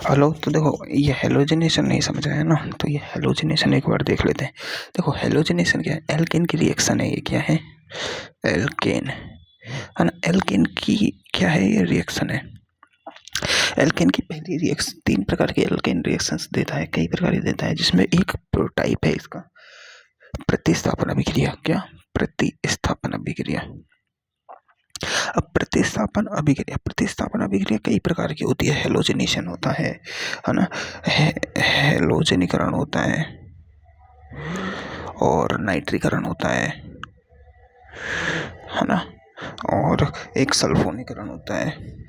Hello. तो देखो, ये हेलोजिनेशन नहीं समझ आया ना, तो ये हेलोजिनेशन एक बार देख लेते हैं। देखो, हेलोजिनेशन क्या है? एल्केन की रिएक्शन है। ये क्या है? एल्केन है ना। एल्केन की क्या है? ये रिएक्शन है। एल्केन की पहली रिएक्शन, 3 प्रकार के एल्केन रिएक्शंस देता है, कई प्रकार के देता है, जिसमें एक टाइप है इसका प्रतिस्थापन अभिक्रिया। क्या? प्रतिस्थापन अभिक्रिया। अब प्रतिस्थापन अभिक्रिया कई प्रकार की होती है। हेलोजिनेशन होता है ना, हेलोजनीकरण होता है, और नाइट्रीकरण होता है ना, और एक सल्फोनीकरण होता है।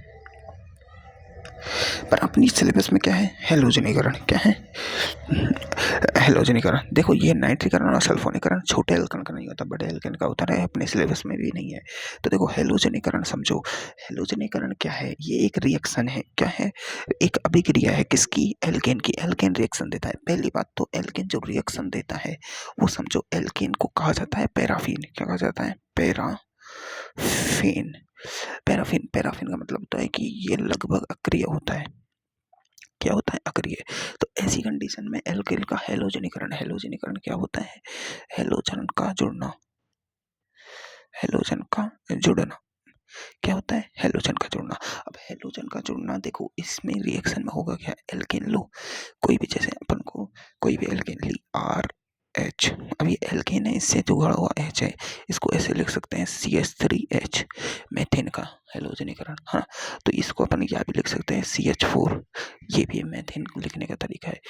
पर अपनी सिलेबस में क्या है? हेलोजनीकरण। क्या है? हेलोजनीकरण। देखो, ये नाइट्रीकरण और सल्फोनीकरण छोटे एल्केन का नहीं होता, बड़े एल्केन का होता है। अपने सिलेबस में भी नहीं है। तो देखो, हेलोजनीकरण समझो। हेलोजनीकरण क्या है? ये एक रिएक्शन है। क्या है? एक अभिक्रिया है। किसकी? एल्केन की। एल्केन रिएक्शन देता है। पहली बात तो एल्केन जो रिएक्शन देता है वो समझो, एल्केन को कहा जाता है पैराफिन। क्या कहा जाता है? पैराफिन। पैराफिन का मतलब होता है कि ये लगभग अक्रिय होता है। क्या होता है? अक्रिय। तो ऐसी कंडीशन में एल्केन का हेलोजनीकरण क्या होता है? हेलोजन का जुड़ना। क्या होता है? हेलोजन का जुड़ना। अब हेलोजन का जुड़ना देखो, इसमें रिएक्शन में होगा क्या? एल्केन लो, कोई भी, जैसे अपन को कोई भी एल्केन ली, आर एच। अब ये एल्केन है, इससे जुड़ा हुआ एच है, इसको ऐसे लिख सकते हैं CH3H, मेथेन का हेलोजनीकरण। हाँ, तो इसको अपन क्या भी लिख सकते हैं? CH4। ये भी मेथेन लिखने का तरीका है।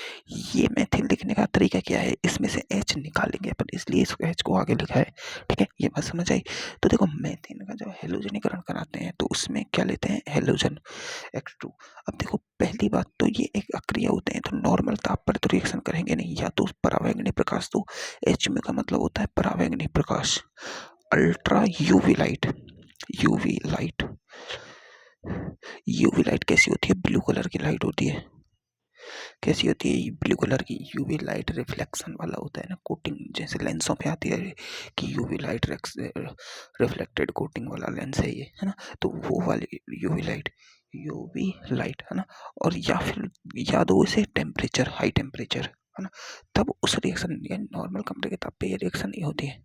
ये मेथेन लिखने का तरीका क्या है? इसमें से H निकालेंगे अपन, इसलिए इस H को आगे लिखा है। ठीक है, ये बात समझ आई। तो देखो, मेथेन का जब हेलोजनीकरण कराते हैं तो उसमें क्या लेते हैं? Halogen X2। अब देखो, पहली बात तो ये एक अक्रिय होते हैं, तो नॉर्मल ताप पर तो रिएक्शन करेंगे नहीं, या तो परावैंगनी प्रकाश। तो एच में का मतलब होता है परावैंगनी प्रकाश, ultra UV light. UV light UV light कैसी होती है? ब्लू कलर की लाइट होती है। कैसी होती है? ब्लू कलर की। यूवी लाइट रिफ्लेक्शन वाला होता है ना, कोटिंग जैसे लेंसों पे आती है कि यूवी लाइट रिफ्लेक्टेड कोटिंग वाला लेंस है ये, है ना। तो वो वाली यूवी लाइट है ना। और या फिर याद हो इसे टेम्परेचर, हाई टेम्परेचर, है ना, तब उस रिएक्शन, नॉर्मल कमरे के ताप पे ये रिएक्शन नहीं होती है।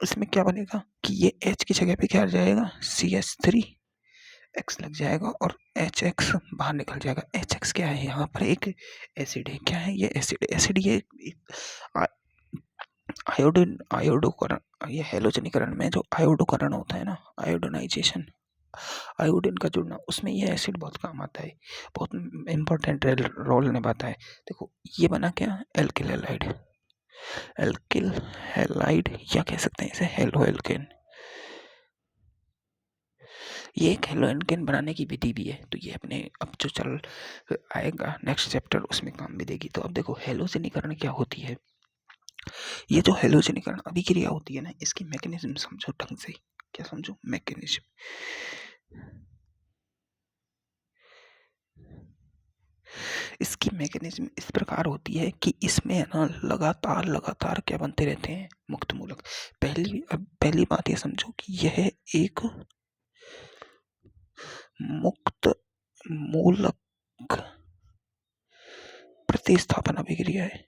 इसमें क्या बनेगा कि ये H की जगह पे क्या आ जाएगा? CH3X लग जाएगा, और HX बाहर निकल जाएगा। HX क्या है? यहाँ पर एक एसिड है। क्या है? ये एसिड ये आयोडोकरण। ये हेलोजनीकरण में जो आयोडोकरण होता है ना, आयोडोनाइजेशन, आयोडीन का जुड़ना, उसमें ये एसिड बहुत काम आता है, बहुत इंपॉर्टेंट रोल निभाता है। देखो, ये बना क्या? Alkyl halide. एल्किल हैलाइड, या कह सकते हैं इसे हेलो एल्केन। ये एक हेलो एल्केन बनाने की विधि भी है। तो ये अपने अब जो चल आएगा नेक्स्ट चैप्टर, उसमें काम भी देगी। तो अब देखो, हेलोजनीकरण क्या होती है? ये जो हेलोजनीकरण अभिक्रिया होती है ना, इसकी मैकेनिज्म समझो ढंग से। क्या समझो? मैकेनिज्म। इसकी मैकेनिज्म इस प्रकार होती है कि इसमें ना लगातार क्या बनते रहते हैं? मुक्त मूलक। पहली बात ये समझो कि यह एक मुक्त मूलक प्रतिस्थापन अभिक्रिया है।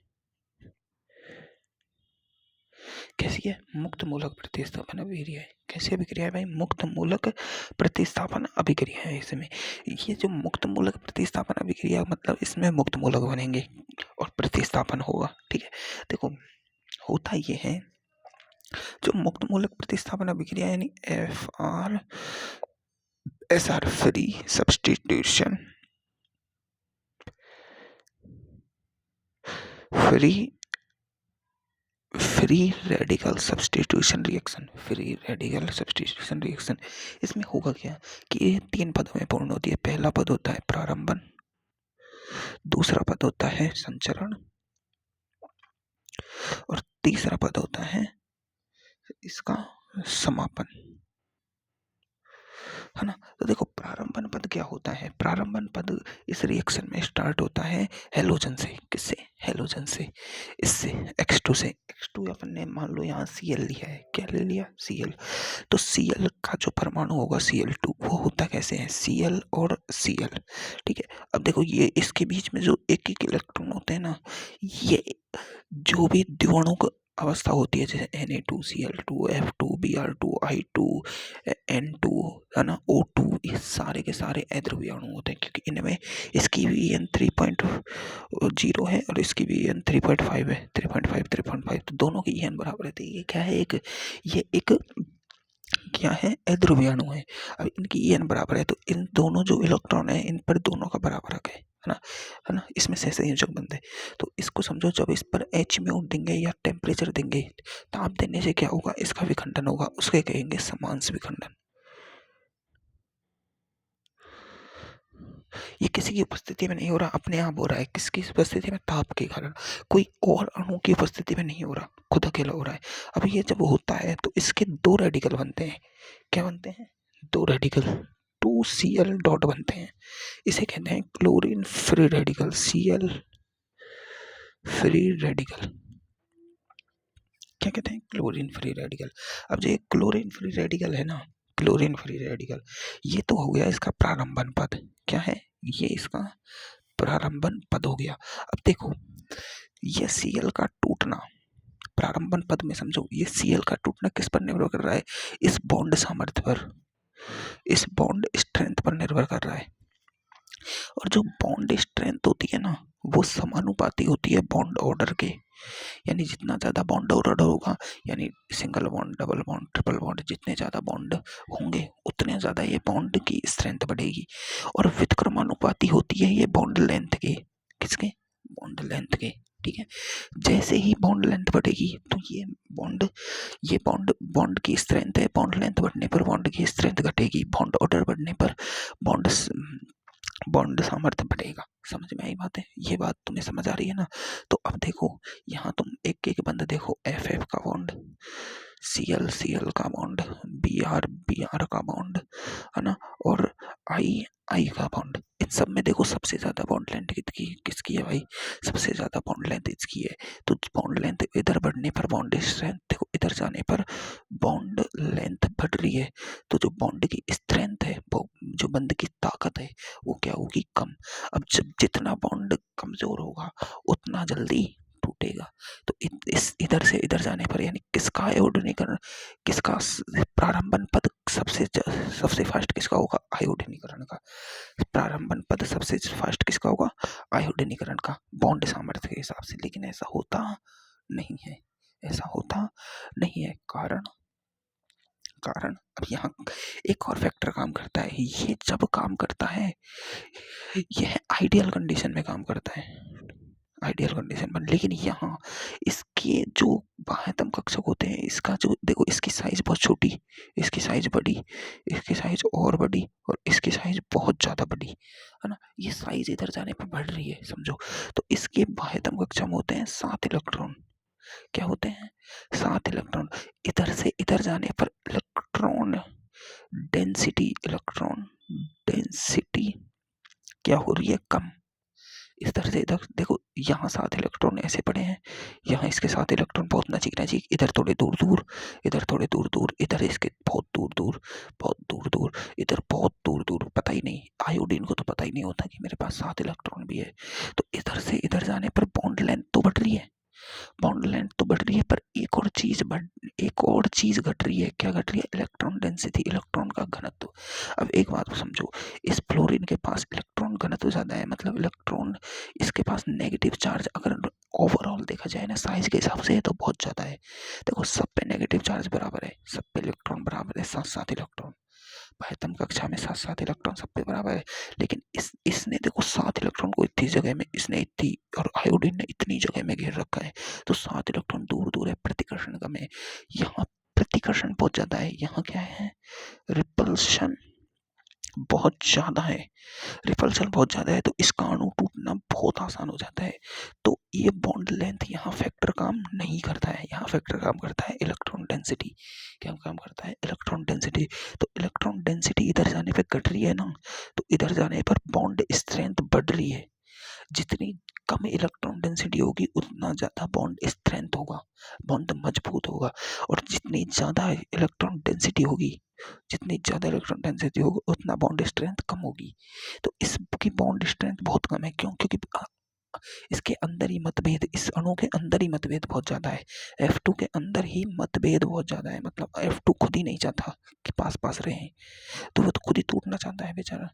कैसी है? मुक्त मूलक प्रतिस्थापन अभिक्रिया है। कैसी अभिक्रिया है भाई? मुक्त मूलक प्रतिस्थापन अभिक्रिया है। इसमें ये जो मुक्त मूलक प्रतिस्थापन अभिक्रिया, मतलब इसमें मुक्त मूलक बनेंगे और प्रतिस्थापन होगा। ठीक है, देखो, होता ये है, जो मुक्त मूलक प्रतिस्थापन अभिक्रिया यानी FR free substitution, free radical substitution reaction, इसमें होगा क्या कि ये 3 पदों में पूर्ण होती है। पहला पद होता है प्रारंभन, दूसरा पद होता है संचरण, और तीसरा पद होता है इसका समापन, है ना। तो देखो, प्रारंभन पद क्या होता है? प्रारंभन पद इस रिएक्शन में स्टार्ट होता है हेलोजन से। किससे? हेलोजन से, इससे X2 से। X2 अपन ने मान लो यहाँ Cl लिया है, क्या ले लिया, Cl। तो Cl का जो परमाणु होगा Cl2, वो होता कैसे है, Cl और Cl, ठीक है। अब देखो ये इसके बीच में जो एक एक इलेक्ट्रॉन होते हैं ना, ये जो भी द्विअणुक अवस्था होती है, जैसे Na2Cl2 F2 Br2 I2 N2 है ना, O2, ये सारे के सारे अध्रुवीय अणु होते हैं, क्योंकि इनमें इसकी भी En 3.0 है और इसकी भी En 3.5 है, 3.5 तो दोनों की En बराबर है। तो ये क्या है, ये एक क्या है, अध्रुवीय अणु है। अब इनकी En बराबर है, तो इन दोनों जो इलेक्ट्रॉन है इन पर दोनों का बराबर हक है ना, इसमें से संयोजक बनते हैं। तो इसको समझो, जब इस पर h म्यू देंगे या टेम्परेचर देंगे, ताप देने से क्या होगा, इसका विखंडन होगा, उसके कहेंगे समांश विखंडन। ये किसी की उपस्थिति में नहीं हो रहा, अपने आप हो रहा है। किसकी उपस्थिति में, ताप के कारण, कोई और अणु की उपस्थिति में नहीं हो रहा, खुद अकेला हो रहा है। अब ये जब होता है तो इसके दो रेडिकल बनते हैं, क्या बनते हैं, दो रेडिकल, 2Cl डॉट बनते हैं। इसे कहते हैं chlorine free radical, Cl free radical. क्या कहते हैं, क्लोरीन फ्री रेडिकल। अब जो ये क्लोरीन फ्री रेडिकल है ना, क्लोरीन फ्री रेडिकल, ये तो हो गया इसका प्रारंभन पद। क्या है, ये इसका प्रारंभन पद हो गया। अब देखो ये Cl का टूटना प्रारंभन पद में समझो, ये Cl का टूटना किस पर निर्भर कर रहा है, इस बॉन्ड सामर्थ्य पर, इस बॉन्ड स्ट्रेंथ पर निर्भर कर रहा है। और जो बॉन्ड स्ट्रेंथ होती है ना, वो समानुपाती होती है बॉन्ड ऑर्डर के। यानी जितना ज़्यादा बॉन्ड ऑर्डर होगा, यानी single bond, double bond, triple bond, जितने ज़्यादा बॉन्ड होंगे उतने ज़्यादा ये बॉन्ड की स्ट्रेंथ बढ़ेगी। और व्युत्क्रमानुपाती होती है ये बॉन्ड लेंथ के, किसके, बॉन्ड लेंथ के, ठीक है। जैसे ही बॉन्ड लेंथ बढ़ेगी तो ये बॉन्ड बॉन्ड की स्ट्रेंथ है, बॉन्ड लेंथ बढ़ने पर बॉन्ड की स्ट्रेंथ घटेगी, बॉन्ड ऑर्डर बढ़ने पर बॉन्ड बॉन्ड सामर्थ्य बढ़ेगा। समझ में आई बात है, ये बात तुम्हें समझ आ रही है ना। तो अब देखो यहाँ तुम एक एक बंद देखो, FF का बॉन्ड, Cl का बॉन्ड, Br का बॉन्ड, है ना, और I का बॉन्ड। इन सब में देखो सबसे ज्यादा बॉन्ड लेंथ किसकी है भाई, सबसे ज्यादा बॉन्ड लेंथ इसकी है। तो बॉन्ड लेंथ इधर बढ़ने पर बॉन्ड स्ट्रेंथ, देखो इधर जाने पर बॉन्ड लेंथ बढ़ रही है, तो जो बॉन्ड की स्ट्रेंथ है, वो जो बंद की ताकत है, वो क्या होगी, कम। अब जब जितना बॉन्ड कमजोर होगा उतना जल्दी टूटेगा। तो इस इधर से इधर जाने पर, यानी किसका आयोडीनीकरण, किसका प्रारंभन पद सबसे फास्ट किसका होगा, आयोडीनीकरण का। प्रारंभन पद सबसे फास्ट किसका होगा, आयोडीनीकरण का, बॉन्ड सामर्थ्य के हिसाब से। लेकिन ऐसा होता नहीं है, ऐसा होता नहीं है। कारण अब यहाँ एक और फैक्टर काम करता है। ये जब काम करता है, यह आइडियल कंडीशन में काम करता है, आइडियल कंडीशन में। लेकिन यहाँ इसके जो बाह्यतम कक्षक होते हैं, इसका जो देखो, इसकी साइज बहुत छोटी, इसकी साइज बड़ी, इसकी साइज और बड़ी, और इसकी साइज बहुत ज्यादा बड़ी, है ना। ये साइज इधर जाने पर बढ़ रही है, समझो। तो इसके बाह्यतम कक्षक होते हैं 7 इलेक्ट्रॉन। क्या होते हैं, 7 इलेक्ट्रॉन। इधर से इधर जाने पर इलेक्ट्रॉन डेंसिटी क्या हो रही है, कम। इस तरह से इधर देखो, यहाँ 7 इलेक्ट्रॉन ऐसे पड़े हैं, यहाँ इसके 7 इलेक्ट्रॉन बहुत नजीक नजीक, इधर थोड़े दूर दूर, इधर थोड़े दूर दूर, इधर इसके बहुत दूर दूर, बहुत दूर दूर, इधर बहुत दूर दूर। पता ही नहीं, आयोडीन को तो पता ही नहीं होता कि मेरे पास 7 इलेक्ट्रॉन भी है। तो इधर से इधर जाने पर बॉन्ड लेंथ तो बढ़ रही है, बॉन्ड लेंथ तो बढ़ रही है, पर एक और चीज घट रही है। क्या घट रही है, इलेक्ट्रॉन डेंसिटी, इलेक्ट्रॉन का घनत्व। अब एक बात समझो, इस फ्लोरीन के पास इलेक्ट्रॉन घनत्व ज्यादा है, मतलब इलेक्ट्रॉन इसके पास नेगेटिव चार्ज अगर ओवरऑल देखा जाए ना साइज के हिसाब से, तो बहुत ज्यादा है। देखो सब पे नेगेटिव चार्ज बराबर है, सब पे इलेक्ट्रॉन बराबर है, 7 इलेक्ट्रॉन। बाह्यतम कक्षा में 7 इलेक्ट्रॉन सब पे बराबर है। लेकिन इसने देखो 7 इलेक्ट्रॉन को इतनी जगह में, इसने इतनी, और आयोडीन ने इतनी जगह में घेर रखा है, तो 7 इलेक्ट्रॉन दूर दूर है, प्रतिकर्षण कम है। यहाँ प्रतिकर्षण बहुत ज्यादा है, यहाँ क्या है, रिपल्शन बहुत ज्यादा है, रिपल्शन बहुत ज्यादा है, तो इसका अणु टूटना बहुत आसान हो जाता है। तो ये बॉन्ड लेंथ यहाँ फैक्टर काम नहीं करता है, यहाँ फैक्टर काम करता है इलेक्ट्रॉन डेंसिटी। क्या काम करता है, इलेक्ट्रॉन डेंसिटी। तो इलेक्ट्रॉन डेंसिटी इधर जाने पे घट रही है ना, तो इधर जाने पर बॉन्ड स्ट्रेंथ बढ़ रही है। जितनी कम इलेक्ट्रॉन डेंसिटी होगी उतना ज़्यादा बॉन्ड स्ट्रेंथ होगा, बॉन्ड मजबूत होगा। और जितनी ज़्यादा इलेक्ट्रॉन डेंसिटी होगी, जितनी ज़्यादा इलेक्ट्रॉन डेंसिटी होगी उतना बॉन्ड स्ट्रेंथ कम होगी। तो इसकी बॉन्ड स्ट्रेंथ बहुत कम है। क्यों? क्योंकि इसके अंदर ही मतभेद, इस अणु के अंदर ही मतभेद बहुत ज़्यादा है। F2 के अंदर ही मतभेद बहुत ज़्यादा है। मतलब F2 खुद ही नहीं चाहता कि पास पास रहे, तो वो तो खुद ही टूटना चाहता है बेचारा।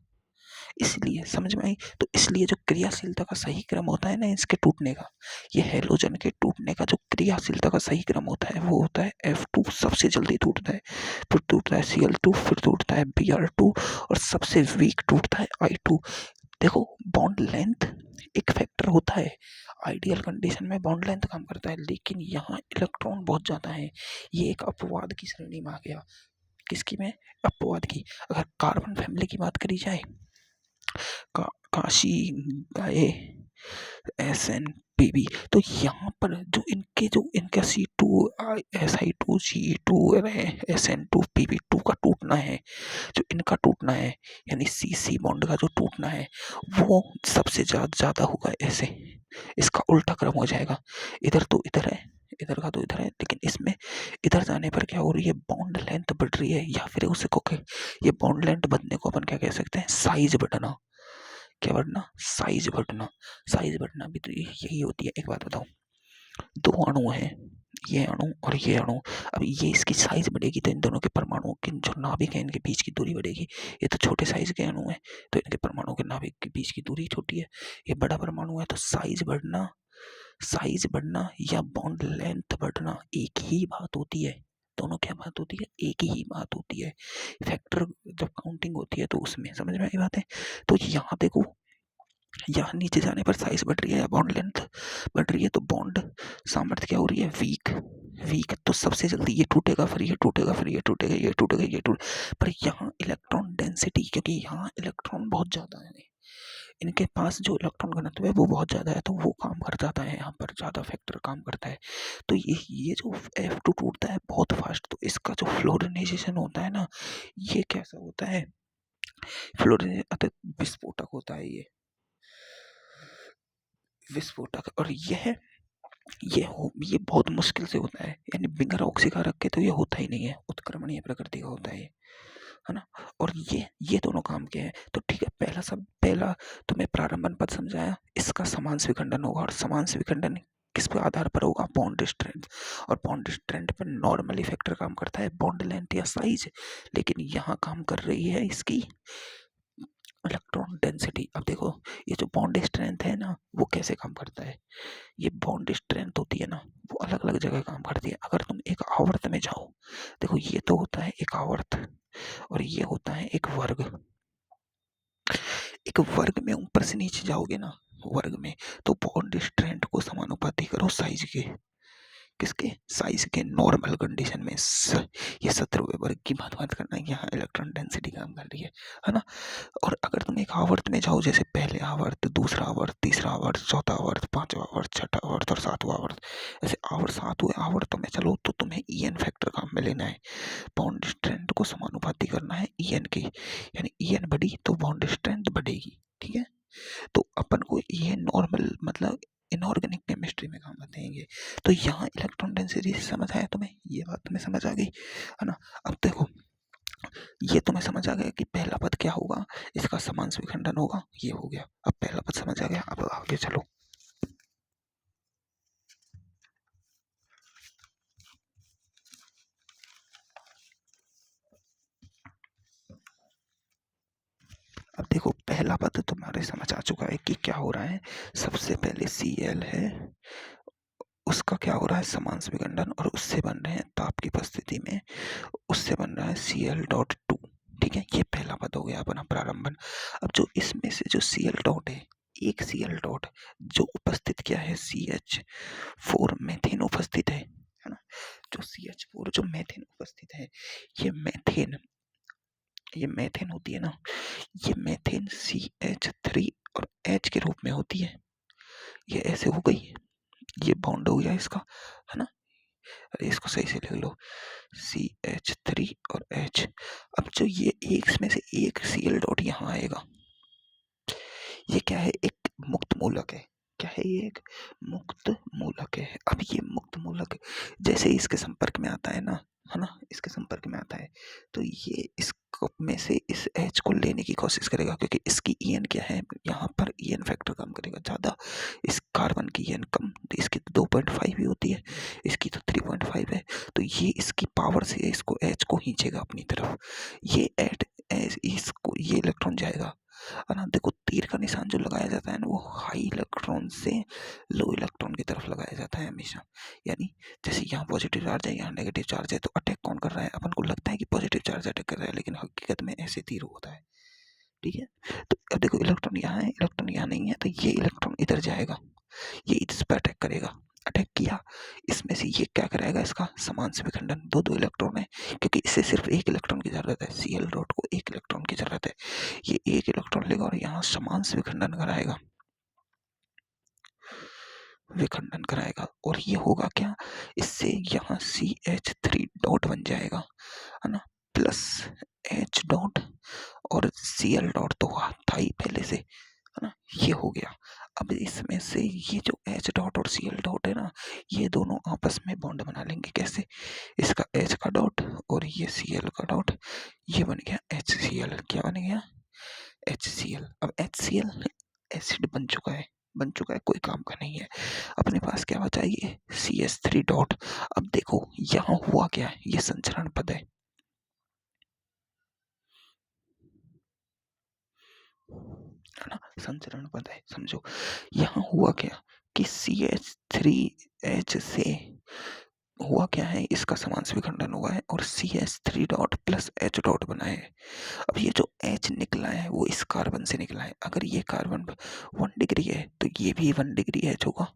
इसलिए समझ में आई? तो इसलिए जो क्रियाशीलता का सही क्रम होता है ना इसके टूटने का, ये हैलोजन के टूटने का जो क्रियाशीलता का सही क्रम होता है वो होता है F2 सबसे जल्दी टूटता है, फिर टूटता है Cl2, फिर टूटता है Br2, और सबसे वीक टूटता है I2। देखो, बॉन्ड लेंथ एक फैक्टर होता है, आइडियल कंडीशन में बॉन्ड लेंथ काम करता है, लेकिन यहाँ इलेक्ट्रॉन बहुत ज़्यादा है। ये एक अपवाद की श्रेणी में आ गया। किसकी में? अपवाद की। अगर कार्बन फैमिली की बात करी जाए, काशी, गाये, SN, PB, तो यहाँ पर जो इनका C2, SI2, Ce2, SN2, PB2 का टूटना है, जो इनका टूटना है यानी CC बॉन्ड का जो टूटना है वो सबसे ज़्यादा होगा ऐसे। इसका उल्टा क्रम हो जाएगा, इधर तो इधर है, इधर का तो इधर है, लेकिन इसमें इधर जाने पर क्या हो रही है? बॉन्ड लेंथ बढ़ रही है, या फिर उसे को ये बॉन्ड लेंथ बढ़ने को अपन क्या कह सकते हैं? साइज बढ़ना। क्या बढ़ना? साइज बढ़ना। साइज बढ़ना भी तो यही होती है। एक बात बताओ, दो अणु हैं, ये अणु और ये अणु, अब ये इसकी साइज बढ़ेगी तो इन दोनों के परमाणुओं की जो नाभिक है इनके बीच की दूरी बढ़ेगी। ये तो छोटे साइज के अणु है तो इनके परमाणुओं के नाभिक के बीच की दूरी छोटी है। ये बड़ा परमाणु है तो साइज बढ़ना या बॉन्ड लेंथ बढ़ना एक ही बात होती है। दोनों क्या बात होती है? एक ही बात होती है। फैक्टर जब काउंटिंग होती है तो उसमें समझ में आई बात है। तो यहाँ देखो, यहाँ नीचे जाने पर साइज बढ़ रही है या बॉन्ड लेंथ बढ़ रही है, तो बॉन्ड सामर्थ्य क्या हो रही है? वीक। तो सबसे जल्दी ये टूटेगा, फिर ये टूटेगा, फिर ये टूटेगा, ये टूटेगा, ये टूट पर यहाँ इलेक्ट्रॉन डेंसिटी, क्योंकि यहाँ इलेक्ट्रॉन बहुत ज़्यादा है, इनके पास जो इलेक्ट्रॉन घनत्व है वो बहुत ज़्यादा है, तो वो काम कर जाता है, यहाँ पर ज़्यादा फैक्टर काम करता है। तो ये जो F2 टूटता है बहुत फास्ट, तो इसका जो फ्लोरिनाइजेशन होता है ना, ये कैसा होता है? फ्लोरिन विस्फोटक होता है ये विस्फोटक। और ये बहुत मुश्किल से होता है, यानी बिगर ऑक्सीकारक के तो ये होता ही नहीं है, उत्क्रमणीय प्रकृति का होता है ना। और ये दोनों काम के हैं। तो ठीक है, पहला तुम्हें प्रारंभन पद समझाया, इसका समांश विखंडन होगा, और समांश विखंडन किस पे आधार पर होगा? Bond strength. और बॉन्ड स्ट्रेंथ पर नॉर्मली फैक्टर काम करता है बॉन्ड लेंथ या साइज, लेकिन यहाँ काम कर रही है इसकी इलेक्ट्रॉन डेंसिटी। अब देखो, ये जो बॉन्ड स्ट्रेंथ है ना वो कैसे काम करता है? ये बॉन्ड स्ट्रेंथ होती है ना वो अलग अलग जगह काम करती है। अगर तुम एक आवर्त में जाओ, देखो ये तो होता है एक आवर्त, और ये होता है एक वर्ग। एक वर्ग में ऊपर से नीचे जाओगे ना, वर्ग में, तो बॉन्ड स्ट्रेंथ को समानुपाती करो साइज के। किसके? साइज के। नॉर्मल कंडीशन में ये 17वें वर्ग की बात करना है, यहाँ इलेक्ट्रॉन डेंसिटी काम कर रही है ना। और अगर तुम एक आवर्त में जाओ, जैसे पहले आवर्त, दूसरा आवर्त, तीसरा आवर्त, चौथा आवर्त, पांचवा आवर्त, छठा आवर्त और सातवां आवर्त, ऐसे सातवें आवर्त में चलो तो तुम्हें EN फैक्टर काम में लेना है, बॉन्ड स्ट्रेंथ को समानुपाती करना है EN की, यानी EN बढ़ी तो बॉन्ड स्ट्रेंथ बढ़ेगी। ठीक है, तो अपन को ये नॉर्मल मतलब इनऑर्गेनिक केमिस्ट्री में काम आते हैं ये। तो यहाँ इलेक्ट्रॉन डेंसिटी समझ आया तुम्हें? ये बात तुम्हें समझ आ गई है ना। अब देखो, ये तुम्हें समझ आ गया कि पहला पद क्या होगा, इसका समांश विखंडन होगा, ये हो गया। अब पहला पद समझ आ गया, अब आगे चलो। अब देखो, पहला पद तुम्हारे समझ आ चुका है कि क्या हो रहा है। सबसे पहले Cl है, उसका क्या हो रहा है? समांश विखंडन, और उससे बन रहे हैं ताप की उपस्थिति में, उससे बन रहा है Cl.2। ठीक है, ये पहला पद हो गया अपना प्रारंभन। अब जो इसमें से जो Cl डॉट है, एक Cl डॉट जो उपस्थित क्या है? CH4 मेथेन उपस्थित है ना। जो CH4 जो मेथेन उपस्थित है, ये मेथेन होती है ना, ये मेथेन CH3 और H के रूप में होती है। ये ऐसे हो गई, ये बॉन्ड हो गया इसका, है ना। अरे इसको सही से लिख लो, CH3 और H। अब जो ये एक में से एक Cl डॉट यहाँ आएगा, ये क्या है? एक मुक्त मूलक है। क्या है, ये एक मुक्त मूलक है। अब ये मुक्त मूलक जैसे ही इसके संपर्क में आता है ना, है ना, इसके संपर्क में आता है तो ये इस कप में से इस H को लेने की कोशिश करेगा, क्योंकि इसकी EN क्या है, यहाँ पर EN फैक्टर काम करेगा ज़्यादा, इस कार्बन की EN कम, तो इसकी तो 2.5 ही होती है, इसकी तो 3.5 है, तो ये इसकी पावर से इसको H को खींचेगा अपनी तरफ। ये एट इसको ये इलेक्ट्रॉन जाएगा, है ना। देखो तीर का निशान जो लगाया जाता है ना, वो हाई इलेक्ट्रॉन से लो इलेक्ट्रॉन की तरफ लगाया जाता है हमेशा। यानी जैसे यहाँ पॉजिटिव चार्ज है, यहाँ नेगेटिव चार्ज है, तो अटैक कौन कर रहा है, अपन को लगता है कि पॉजिटिव चार्ज अटैक कर रहा है, लेकिन हकीकत में ऐसे तीर होता है, ठीक है। तो अब देखो इलेक्ट्रॉन यहाँ है, इलेक्ट्रॉन यहाँ नहीं है, तो ये इलेक्ट्रॉन इधर जाएगा, ये इस पर अटैक करेगा। अटैक किया, इसमें से ये क्या कराएगा, इसका समान से विखंडन, दो दो इलेक्ट्रॉन है, क्योंकि इसे सिर्फ एक इलेक्ट्रॉन की जरूरत है, Cl डॉट को एक इलेक्ट्रॉन की जरूरत है, ये एक इलेक्ट्रॉन लेगा और यहाँ समान से विखंडन कराएगा, विखंडन कराएगा, और ये होगा क्या, इससे यहाँ CH3 डॉट बन जाएगा, है ना, प्लस H डॉट, और Cl डॉट तो था ही पहले से, है ना, ये हो गया। अब इसमें से ये जो H डॉट और Cl डॉट है ना, ये दोनों आपस में बॉन्ड बना लेंगे, कैसे, इसका H का डॉट और ये Cl का डॉट, ये बन गया HCl, क्या बन गया, HCl। अब HCl एसिड बन चुका है, कोई काम का नहीं है। अपने पास क्या बचा, ये CH3 डॉट। अब देखो यहाँ हुआ क्या है, ये संचरण पद है ना, संचरण पद है, समझो। यहाँ हुआ क्या कि CH3H से हुआ क्या है, इसका समान से विखंडन हुआ है और CH3 dot plus H dot बना है। अब ये जो H निकला है वो इस कार्बन से निकला है, अगर ये कार्बन 1 डिग्री है तो ये भी 1 डिग्री H होगा,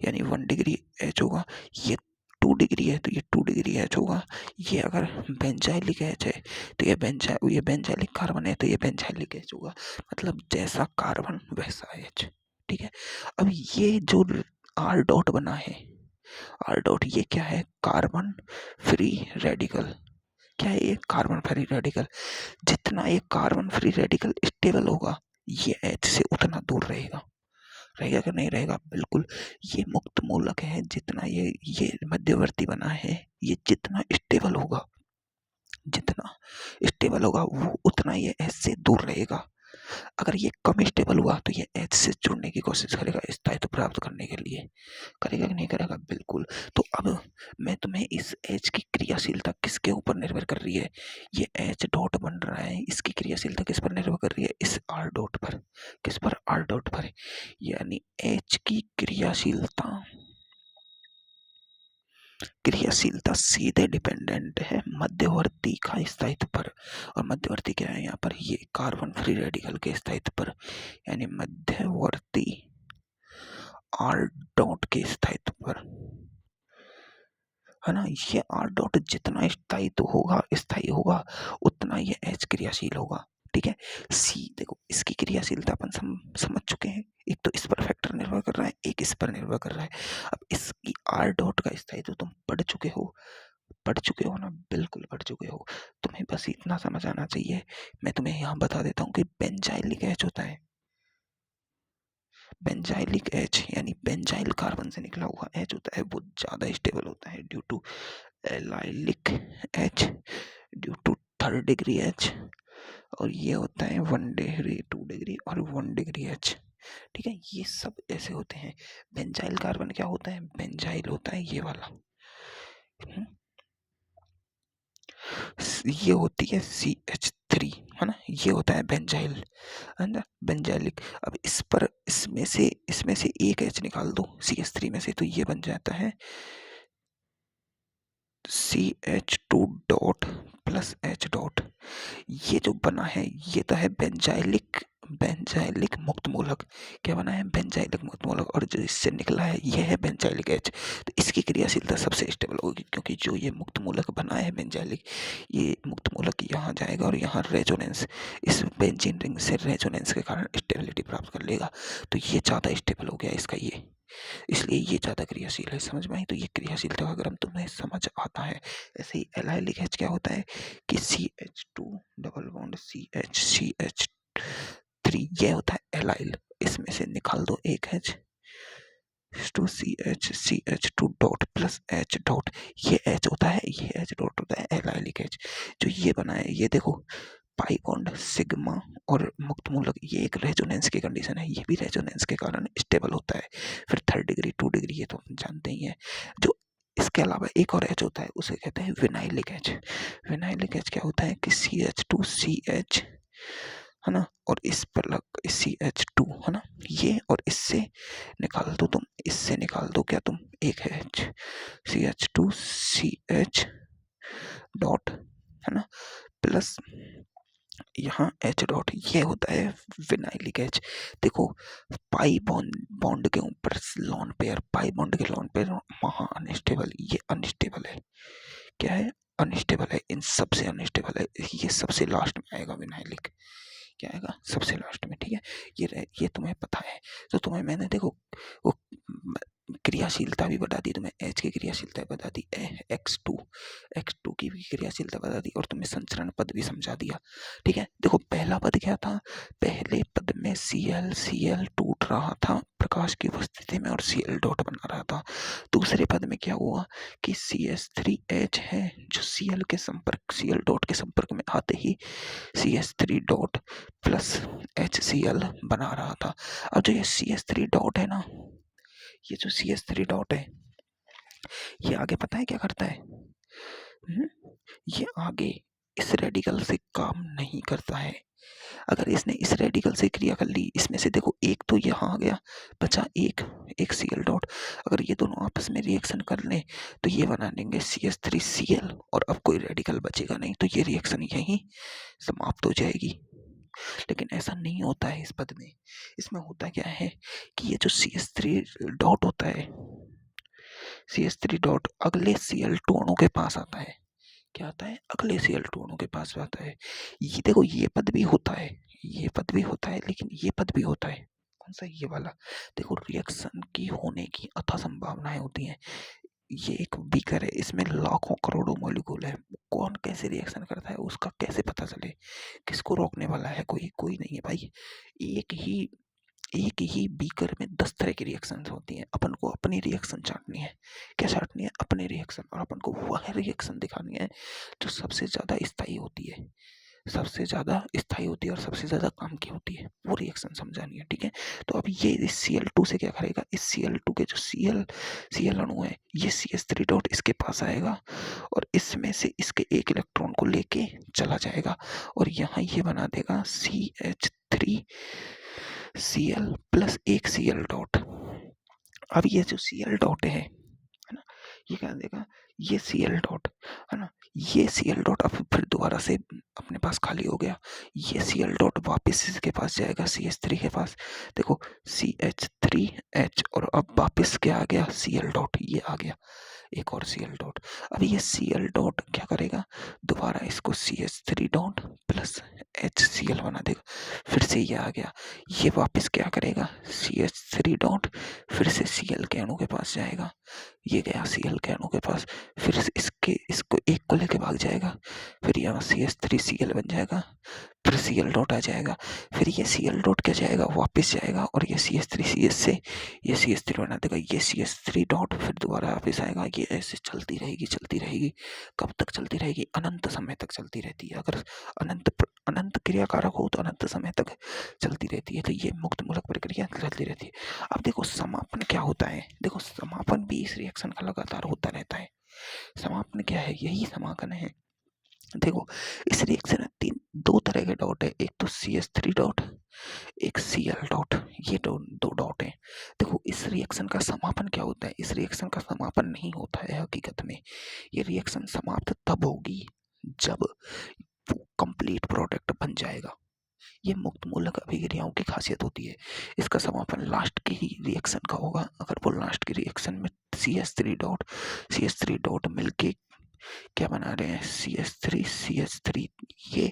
यानी 1 डिग्री H होगा। ये 2 डिग्री है तो ये 2 डिग्री H होगा। ये अगर बेंजाइलिक H है तो ये बेंजाइलिक कार्बन है तो ये बेंजाइलिक H होगा, मतलब जैसा कार्बन वैसा H, ठीक है। अब ये जो R डॉट बना है, R डॉट, ये क्या है, कार्बन फ्री रेडिकल, क्या है ये, कार्बन फ्री रेडिकल। जितना ये कार्बन फ्री रेडिकल स्टेबल होगा, ये H से उतना दूर रहेगा, रहेगा कि नहीं रहेगा, बिल्कुल। ये मुक्त मूलक है, जितना ये मध्यवर्ती बना है, ये जितना स्टेबल होगा वो उतना ये H से दूर रहेगा। अगर ये कम स्टेबल हुआ तो ये H से जुड़ने की कोशिश करेगा स्थायित्व प्राप्त करने के लिए, करेगा कि नहीं करेगा, बिल्कुल। तो अब मैं तुम्हें इस H की क्रियाशीलता किसके ऊपर निर्भर कर रही है, ये H डॉट बन रहा है, इसकी क्रियाशीलता किस पर निर्भर कर रही है, इस R डॉट पर, किस पर, R डॉट पर। यानी H की क्रियाशीलता सीधे डिपेंडेंट है मध्यवर्ती का स्थायित्व पर, और मध्यवर्ती क्या है यहाँ पर, ये कार्बन फ्री रेडिकल के स्थायित्व पर, यानी मध्यवर्ती R डॉट के स्थायित्व पर, है ना। ये R डॉट जितना स्थायी होगा उतना ये H क्रियाशील होगा, ठीक है। सी देखो, इसकी क्रियाशीलता अपन समझ चुके हैं, एक तो इस पर फैक्टर निर्भर कर रहा है, एक इस पर निर्भर कर रहा है। अब इसकी R डॉट का स्थायित्व तुम पढ़ चुके हो ना, बिल्कुल पढ़ चुके हो, तुम्हें बस इतना समझ आना चाहिए। मैं तुम्हें यहाँ बता देता हूँ कि बेंजाइलिक H होता है, बेंजाइलिक H यानी बेंजाइल कार्बन से निकला हुआ H होता है, वो ज़्यादा स्टेबल होता है due to allylic H, due to 3rd degree H, और ये होता है 1 डिग्री, 2 डिग्री और 1 डिग्री H, ठीक है। ये सब ऐसे होते हैं। बेंजाइल कार्बन क्या होता है, बेंजाइल होता है ये वाला, ये होती है CH3, है ना, ये होता है बेंजाइल, है ना, बेंजाइलिक। अब इसमें से एक H निकाल दो CH3 में से, तो ये बन जाता है CH2 dot plus H dot. ये जो बना है ये तो है बेंजाइलिक मुक्त मूलक, क्या बना है, बेंजाइलिक मुक्त मूलक, और जो इससे निकला है ये है बेंजाइलिक H। तो इसकी क्रियाशीलता सबसे स्टेबल होगी, क्योंकि जो ये मुक्त मूलक बना है बेंजाइलिक, ये मुक्त मूलक यहाँ जाएगा और यहाँ रेजोनेंस, इस बेंजीन रिंग से रेजोनेंस के कारण स्टेबिलिटी प्राप्त कर लेगा, तो ये ज़्यादा स्टेबल हो गया इसका, ये इसलिए ये ज़्यादा क्रियाशील है, समझ में आई। तो ये क्रियाशीलता का क्रम तुम्हें समझ आता है। ऐसे ही एलाइलिक H क्या होता है कि CH2 डबल बॉन्ड CH3, ये होता है एलाइल, इसमें से निकाल दो एक H, CH2 dot plus H dot, ये H होता है, ये H डॉट होता है एलाइलिक H। जो ये बना है ये देखो पाई बॉन्ड सिग्मा और मुक्त मूलक, ये एक रेजोनेंस की कंडीशन है, ये भी रेजोनेंस के कारण स्टेबल होता है। फिर 3rd डिग्री 2 डिग्री ये तो हम जानते ही है। जो इसके अलावा एक और H होता है उसे कहते हैं विनाइलिक H। विनाइलिक H क्या होता है कि CH2CH है ना, और इस पर लग CH2 है ना, ये और इससे निकाल दो तुम, इससे निकाल दो क्या तुम, एक है H, CH2CH डॉट है ना, प्लस यहाँ H डॉट, ये होता है विनाइलिक H। देखो पाई बॉन्ड के ऊपर लॉन पेयर, पाई बॉन्ड के लॉन पेयर वहाँ अनस्टेबल, ये अनस्टेबल है, क्या है, अनस्टेबल है, इन सबसे अनस्टेबल है, ये सबसे लास्ट में आएगा विनाइलिक, क्या आएगा सबसे लास्ट में, ठीक है। ये तुम्हें पता है, तो तुम्हें मैंने देखो वो क्रियाशीलता भी बता दी, तुम्हें H की क्रियाशीलता बता दी, X2 की भी क्रियाशीलता बता दी, और तुम्हें संचरण पद भी समझा दिया, ठीक है। देखो पहला पद क्या था, पहले पद में Cl टूट रहा था प्रकाश की उपस्थिति में और Cl डॉट बना रहा था। दूसरे पद में क्या हुआ कि CH3H है जो Cl डॉट के संपर्क में आते ही CH3 डॉट प्लस HCl बना रहा था। अब जो ये CH3 डॉट है ना, ये जो CH3 डॉट है ये आगे पता है क्या करता है, ये आगे इस रेडिकल से काम नहीं करता है। अगर इसने इस रेडिकल से क्रिया कर ली, इसमें से देखो एक तो यहाँ आ गया, बचा एक Cl डॉट, अगर ये दोनों आपस में रिएक्शन कर लें तो ये बना देंगे CH3Cl, और अब कोई रेडिकल बचेगा नहीं, तो ये रिएक्शन यहीं समाप्त हो जाएगी। लेकिन ऐसा नहीं होता है इस पद में, इसमें होता क्या है कि ये जो CH3 डॉट होता है, CH3 डॉट अगले Cl2 अणु के पास आता है, क्या आता है, अगले Cl2 अणु के पास आता है। ये देखो ये पद भी होता है, ये पद भी होता है, लेकिन ये पद भी होता है, कौन सा, ये वाला। देखो रिएक्शन की होने की अथाह संभावनाएं होती हैं। ये एक बीकर है, इसमें लाखों करोड़ों मॉलिक्यूल है, कौन कैसे रिएक्शन करता है उसका कैसे पता चले, किसको रोकने वाला है, कोई नहीं है भाई। एक ही बीकर में 10 तरह की रिएक्शंस होती हैं, अपन को अपनी रिएक्शन चाटनी है, क्या चाटनी है, अपनी रिएक्शन, और अपन को वह रिएक्शन दिखानी है जो सबसे ज़्यादा स्थायी होती है, सबसे ज़्यादा स्थायी होती है और सबसे ज़्यादा काम की होती है, वो रिएक्शन समझानी है, ठीक है। तो अब ये इस Cl2 से क्या करेगा, इस Cl2 के जो Cl अणु है, ये CH3 डॉट इसके पास आएगा और इसमें से इसके एक इलेक्ट्रॉन को लेके चला जाएगा और यहाँ ये बना देगा CH3Cl प्लस एक Cl डॉट। अब ये जो Cl डॉट है ना, ये क्या देगा, ये Cl डॉट है ना, ये Cl डॉट अब फिर दोबारा से अपने पास खाली हो गया, ये Cl डॉट वापस इसके पास जाएगा CH3 के पास, देखो CH3H, और अब वापस क्या आ गया, Cl डॉट, ये आ गया एक और Cl डॉट। अब ये Cl डॉट क्या करेगा, दोबारा इसको CH3 डॉट प्लस HCl बना देगा, फिर से ये आ गया, ये वापस क्या करेगा, CH3 डॉट, फिर से Cl के अणु के पास जाएगा, ये गया Cl के अणु के पास, फिर से इसको एक को लेके भाग जाएगा, फिर यहाँ CH3Cl बन जाएगा, फिर Cl डॉट आ जाएगा, फिर ये Cl डॉट क्या जाएगा, वापस जाएगा और ये CH3CH से ये CH3 बना देगा, ये CH3 डॉट फिर दोबारा वापस आएगा, ये ऐसे चलती रहेगी, कब तक चलती रहेगी, अनंत समय तक चलती रहती है। अगर अनंत क्रियाकारक हो तो अनंत समय तक चलती रहती है, तो ये मुक्त मूलक प्रक्रिया चलती रहती है। अब देखो समापन क्या होता है, देखो समापन भी इस रिएक्शन का लगातार होता रहता है। समापन क्या है, यही समापन है। देखो इस रिएक्शन में दो तरह के डॉट है, एक तो CH3 डॉट, एक Cl डॉट, ये दो डॉट है। देखो इस रिएक्शन का समापन क्या होता है, इस रिएक्शन का समापन नहीं होता है हकीकत में, ये रिएक्शन समाप्त तब होगी जब कंप्लीट प्रोडक्ट बन जाएगा। ये मुक्त मूलक अभिक्रियाओं की खासियत होती है, इसका समापन लास्ट की ही रिएक्शन का होगा। अगर वो लास्ट की रिएक्शन में CH3 डॉट मिलके क्या बना रहे हैं, CH3 ये,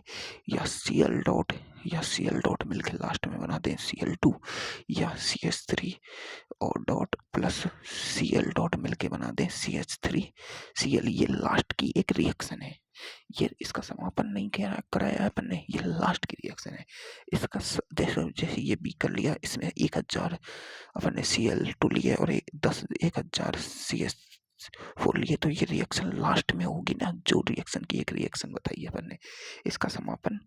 या Cl डॉट, या Cl डॉट मिलकर लास्ट में बनाते हैं Cl2, या CH3 और डॉट प्लस Cl डॉट मिलके बनाते हैं CH3Cl। ये लास्ट की एक रिएक्शन है, ये इसका समापन नहीं किया कराया अपन ने, ये लास्ट की रिएक्शन है। इसका जैसे ये बी कर लिया, इसमें 1000 अपन ने Cl2 लिया और 1000 CH4 लिए, तो ये रिएक्शन लास्ट में होगी ना, जो रिएक्शन की एक रिएक्शन बताई है अपन ने, इसका समापन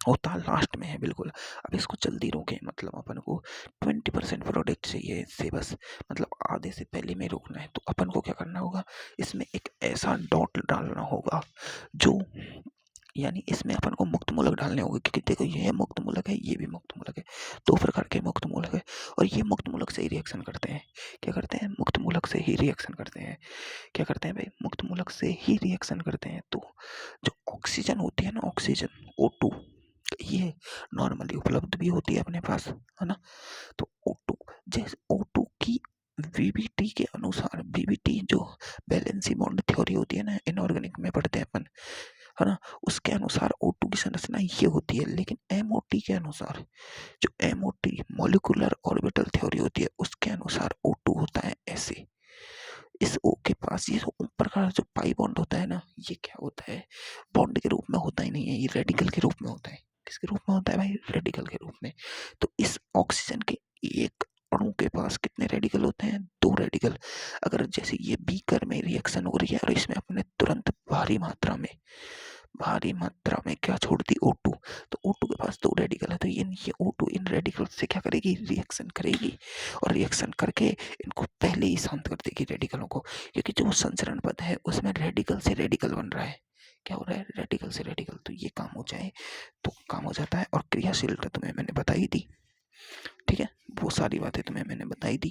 होता लास्ट में है बिल्कुल। अब इसको जल्दी रोकें, मतलब अपन को 20% प्रोडक्ट चाहिए इससे, बस मतलब आधे से पहले में रोकना है, तो अपन को क्या करना होगा, इसमें एक ऐसा डॉट डालना होगा जो, यानी इसमें अपन को मुक्त मूलक डालने होंगे, क्योंकि देखो ये मुक्त मूलक है, ये भी मुक्त मूलक है, दो प्रकार के मुक्त मूलक है, और ये मुक्त मूलक से ही रिएक्शन करते हैं। क्या करते हैं, मुक्त मूलक से ही रिएक्शन करते हैं। क्या करते हैं भाई, मुक्त मूलक से ही रिएक्शन करते हैं। तो जो ऑक्सीजन होती है ना, ऑक्सीजन O2, ये नॉर्मली उपलब्ध भी होती है अपने पास, है ना। तो O2, जैसे O2 की वीबीटी के अनुसार, वीबीटी जो वैलेंसी बॉन्ड थ्योरी होती है ना, इनऑर्गेनिक में पढ़ते हैं अपन, है ना, उसके अनुसार O2 की संरचना ये होती है। लेकिन MOT के अनुसार, जो MOT मॉलिक्यूलर ऑर्बिटल थ्योरी होती है, उसके अनुसार O2 होता है ऐसे। इस O के पास ये जो ऊपर का जो पाई बॉन्ड होता है ना, ये क्या होता है, बॉन्ड के रूप में होता ही नहीं है, ये रेडिकल के रूप में होता है। किसके रूप में होता है भाई, रेडिकल के रूप में। तो इस ऑक्सीजन के एक अणु के पास कितने रेडिकल होते हैं, 2 रेडिकल। अगर जैसे ये बीकर में रिएक्शन हो रही है और इसमें अपने तुरंत भारी मात्रा में क्या छोड़ दी, O2, तो O2 के पास 2 रेडिकल है, तो ये O2 इन रेडिकल से क्या करेगी, रिएक्शन करेगी, और रिएक्शन करके इनको पहले ही शांत कर देगी रेडिकलों को, क्योंकि जो संचरण पद है उसमें रेडिकल से रेडिकल बन रहा है। क्या हो रहा है, रेडिकल से रेडिकल। तो ये काम हो जाए तो काम हो जाता है। और क्रियाशीलता तुम्हें मैंने बताई दी, ठीक है, वो सारी बातें तुम्हें मैंने बताई दी,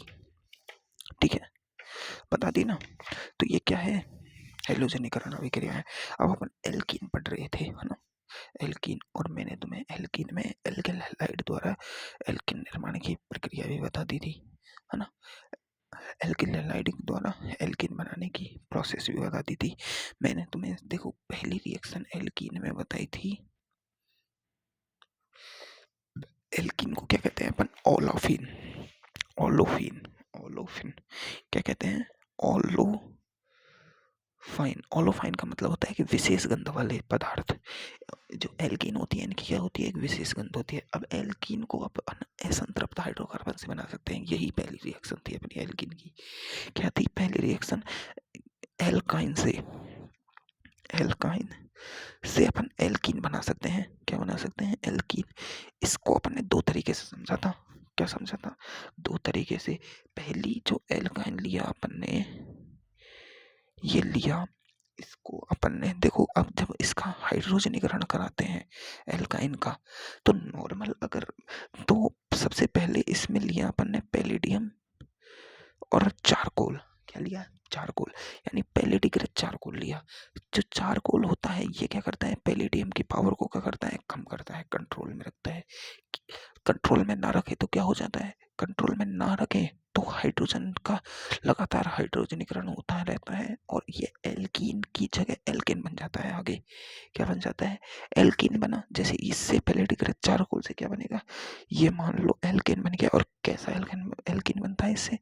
ठीक है, बता दी ना। तो ये क्या है, हैलोजनीकरण अभिक्रिया है। अब अपन एल्कीन पढ़ रहे थे, है ना, एल्कीन, और मैंने तुम्हें एल्कीन में एल्किल हैलाइड द्वारा एल्कीन निर्माण की प्रक्रिया भी बता दी थी, है ना। एल्किल हैलाइड द्वारा एल्कीन बनाने की प्रोसेस भी बता दी थी मैंने तुम्हें। देखो पहली रिएक्शन एल्कीन में बताई थी, एल्कीन को क्या कहते हैं अपन, ओलोफिन, ओलोफिन, ओलोफिन क्या कहते हैं, ओलोफाइन। ओलोफाइन का मतलब होता है कि विशेष गंध वाले पदार्थ। जो एल्कीन होती है इनकी क्या होती है, एक विशेष गंध होती है। अब एल्कीन को अपन असंतृप्त हाइड्रोकार्बन से बना सकते हैं, यही पहली रिएक्शन थी अपनी एल्कीन की। क्या थी पहली रिएक्शन, एल्काइन से अपन एल्कीन बना सकते हैं। क्या बना सकते हैं, एल्कीन। इसको अपन ने 2 तरीके से समझा था। क्या समझा था, 2 तरीके से। पहली जो एल्काइन लिया अपन ने, ये लिया, इसको अपन ने, देखो अब जब इसका हाइड्रोजनीकरण कराते हैं एल्काइन का, तो नॉर्मल अगर, तो सबसे पहले इसमें लिया अपन ने पैलेडियम और चारकोल। क्या लिया, चारकोल, यानी पैलेटिकृत चारकोल लिया। जो चारकोल होता है ये क्या करता है, पैलेडियम की पावर को क्या करता है, कम करता है, कंट्रोल में रखता है। कंट्रोल में ना रखे तो क्या हो जाता है, कंट्रोल में ना रखे तो हाइड्रोजन का लगातार हाइड्रोजनीकरण होता रहता है, और ये एल्कीन की जगह एल्केन बन जाता है आगे। क्या बन जाता है, एल्कीन बना। जैसे इससे पैलेटिकृत चारकोल से क्या बनेगा, ये मान लो एल्केन बन गया। और कैसा एल्कीन बनता है, इससे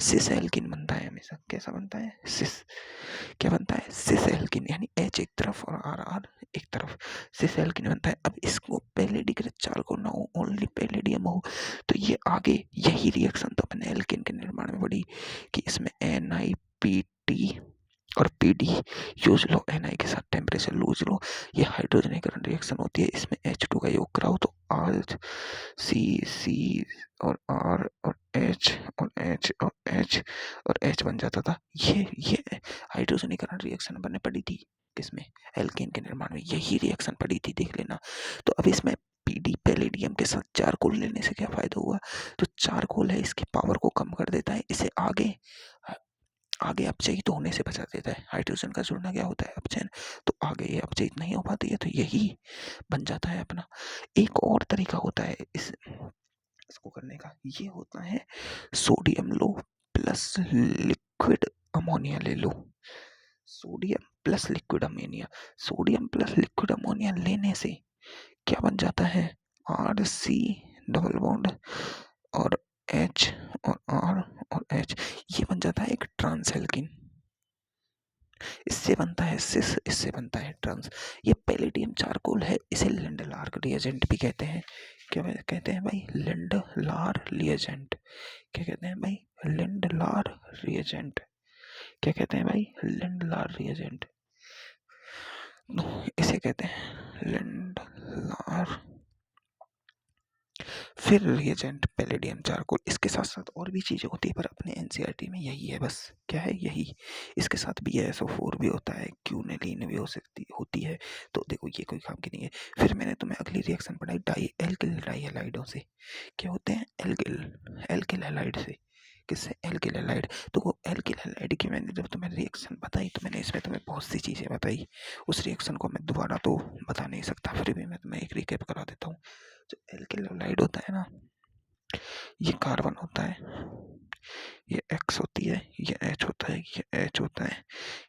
सिस एल्कीन बनता है हमेशा। कैसा बनता है, सिस। क्या बनता है, सिस एल्कीन, यानी H एक तरफ और R एक तरफ, सिस एल्कीन बनता है। अब इसको पैलेटिकृत चारकोल ना हो, ओनली पैलेडियम हो, तो ये आगे यही रिएक्शन तो अपने एल्कीन के निर्माण में पड़ी, कि इसमें NiPt और PD यूज लो, Na के साथ टेम्परेचर लूज लो, ये हाइड्रोजनीकरण रिएक्शन होती है। इसमें H2 का योग कराओ तो R C और R और H और H और H और H बन जाता था। ये हाइड्रोजनीकरण रिएक्शन बनने पड़ी थी किसमें, एल्केन के निर्माण में, यही रिएक्शन पड़ी थी, देख लेना। तो अब इसमें PD पैलेडियम के साथ चारकोल लेने से क्या फायदा हुआ, तो चारकोल है इसकी पावर को कम कर देता है, इसे आगे अपचयित होने से बचा देता है। हाइड्रोजन का जुड़ना क्या होता है, अपचयन, तो आगे ये अपचयित नहीं हो पाती है, तो यही बन जाता है अपना। एक और तरीका होता है इसको करने का, ये होता है सोडियम लो प्लस लिक्विड अमोनिया ले लो, sodium plus liquid ammonia, sodium plus liquid ammonia लेने से क्या बन जाता है, RC डबल बॉन्ड और H और R और H, ये बन जाता है एक ट्रांस एल्कीन। इससे बनता है सिस, इससे बनता है ट्रांस। ये पैलेडियम चारकोल है, इसे लिंडलार रिएजेंट भी कहते हैं। क्या कहते हैं भाई, लिंडलार रिएजेंट। क्या कहते हैं भाई, लिंडलार रिएजेंट। क्या कहते हैं भाई, लिंडलार रिएजेंट। इसे कहते हैं लिंडलार। फिर रिएजेंट पैलेडियम चारकोल, इसके साथ साथ और भी चीज़ें होती है पर अपने एनसीईआरटी में यही है बस। क्या है, यही। इसके साथ BaSO4 भी होता है, क्यूनेलिन भी होती है। तो देखो ये कोई काम की नहीं है। फिर मैंने तुम्हें अगली रिएक्शन पढ़ाई एल्किल डाइहैलाइडों से। क्या होते हैं, एल्किल हैलाइड से। किससे, एल्किल हैलाइड। तो वो एल्किल हैलाइड की मैंने जब तुम्हें रिएक्शन बताई तो मैंने इसमें तुम्हें बहुत सी चीज़ें बताई। उस रिएक्शन को मैं दोबारा तो बता नहीं सकता, फिर भी मैं तुम्हें एक रिकैप करा देता हूँ। जो एल्किल हैलाइड होता है ना, ये कार्बन होता है, ये X होती है, ये H होता है, ये H होता है,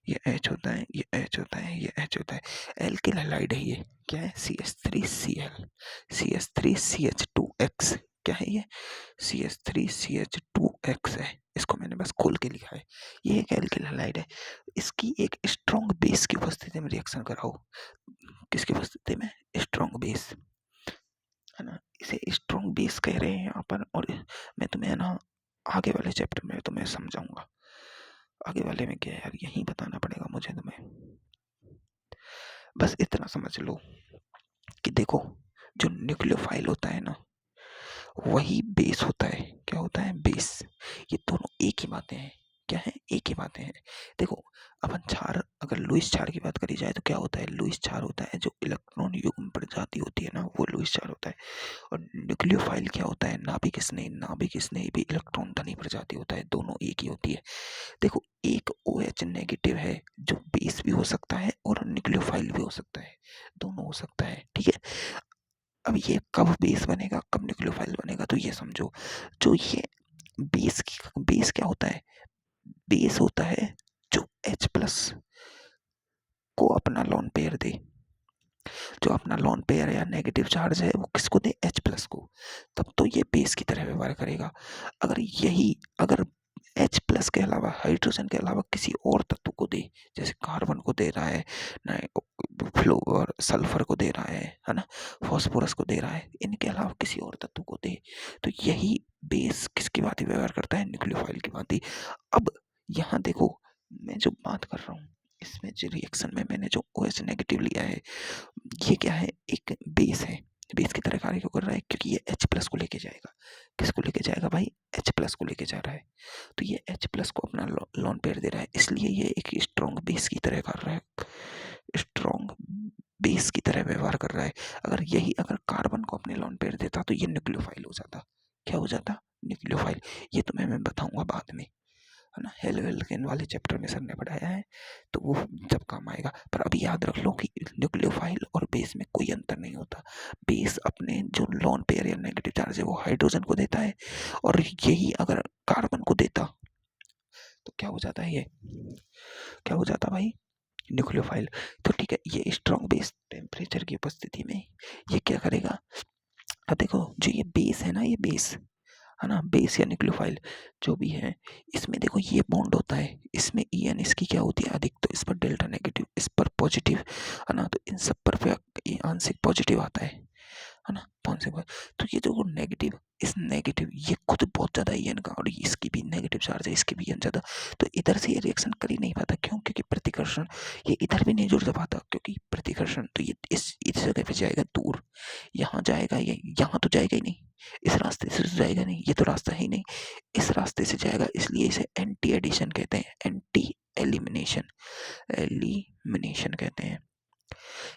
ये H होता है, ये H होता है, ये H होता है। एल्किल हैलाइड है ये। क्या है, CH3Cl, CH3CH2X। क्या है ये, CH3CH2X है। इसको मैंने बस खोल के लिखा है। ये एक एल्किल हैलाइड है। इसकी एक स्ट्रॉन्ग बेस की उपस्थिति में रिएक्शन कराओ। किसकी उपस्थिति में, स्ट्रॉन्ग बेस, है ना। इसे स्ट्रॉन्ग बेस कह रहे हैं यहाँ पर। और मैं तुम्हें ना आगे वाले चैप्टर में तुम्हें समझाऊंगा। आगे वाले में क्या है यार, यही बताना पड़ेगा मुझे तुम्हें। बस इतना समझ लो कि देखो, जो न्यूक्लियोफाइल होता है ना, वही बेस होता है। क्या होता है, बेस। ये दोनों एक ही बातें हैं। क्या है, एक ही बातें हैं। देखो, अपन क्षार, अगर लुईस क्षार की बात करी जाए तो क्या होता है, लुईस क्षार होता है जो इलेक्ट्रॉन युग्म प्रजाति होती है ना, वो लुईस क्षार होता है। और न्यूक्लियोफाइल क्या होता है, नाभिक स्नेही भी इलेक्ट्रॉन धनी प्रजाति होता है। दोनों एक ही होती है। देखो, एक OH नेगेटिव है जो बेस भी हो सकता है और न्यूक्लियोफाइल भी हो सकता है, दोनों हो सकता है। ठीक है। अब ये कब बेस बनेगा, कब न्यूक्लियोफाइल बनेगा, तो ये समझो। जो ये बेस क्या होता है, बेस होता है जो H प्लस को अपना लोन पेयर दे। जो अपना लोन पेयर या नेगेटिव चार्ज है वो किसको दे, H प्लस को। तब तो ये बेस की तरह व्यवहार करेगा। अगर H प्लस के अलावा, हाइड्रोजन के अलावा किसी और तत्व को दे, जैसे कार्बन को दे रहा है, फ्लोर सल्फर को दे रहा है ना, फॉस्फोरस को दे रहा है, इनके अलावा किसी और तत्व को दे, तो यही बेस किसकी भांति व्यवहार करता है, न्यूक्लियोफाइल की भांति। अब यहाँ देखो, मैं जो बात कर रहा हूँ, इसमें जो रिएक्शन में मैंने जो OH नेगेटिव लिया है, ये क्या है, एक बेस है। बेस की तरह कार्य क्यों कर रहा है, क्योंकि ये H प्लस को लेके जाएगा। किसको लेके जाएगा भाई, H प्लस को लेके जा रहा है। तो ये H प्लस को अपना लोन पेयर दे रहा है, इसलिए ये एक स्ट्रॉन्ग बेस की तरह कर रहा है, स्ट्रॉन्ग बेस की तरह व्यवहार कर रहा है। अगर कार्बन को अपने लोन पेयर देता तो ये न्यूक्लियोफाइल हो जाता। क्या हो जाता, न्यूक्लियोफाइल। ये तुम्हें मैं बताऊंगा बाद में, है ना। हेलो एल्केन वाले चैप्टर में सर ने पढ़ाया है, तो वो जब काम आएगा। पर अभी याद रख लो कि न्यूक्लियोफाइल और बेस में कोई अंतर नहीं होता। बेस अपने जो लोन पेयर या नेगेटिव चार्ज है वो हाइड्रोजन को देता है, और यही अगर कार्बन को देता तो क्या हो जाता है, ये क्या हो जाता भाई, न्यूक्लियोफाइल। तो ठीक है, ये स्ट्रॉन्ग बेस टेम्परेचर की उपस्थिति में ये क्या करेगा। अब देखो, जो ये बेस है ना, ये बेस है ना, बेस या न्यूक्लियोफाइल जो भी है, इसमें देखो ये बॉन्ड होता है, इसमें En इसकी क्या होती है, अधिक, तो इस पर डेल्टा नेगेटिव, इस पर पॉजिटिव, है ना। तो इन सब पर आंशिक पॉजिटिव आता है ना, आंशिक। तो ये जो नेगेटिव, इस नेगेटिव, ये खुद बहुत ज्यादा En का, और इसकी भी नेगेटिव चार्ज है, इसकी भी En ज्यादा। तो इधर से ये रिएक्शन कर ही नहीं पाता, क्यों, क्योंकि प्रतिकर्षण, ये इधर भी नहीं जुड़ पाता, क्योंकि प्रतिकर्षण तो ये इस जगह पे जाएगा दूर, यहाँ जाएगा, ये यहाँ तो जाएगा ही नहीं, इस रास्ते से तो जाएगा नहीं, ये तो रास्ता ही नहीं, इस रास्ते से जाएगा। इसलिए इसे एंटी एडिशन कहते हैं, एंटी एलिमिनेशन कहते हैं।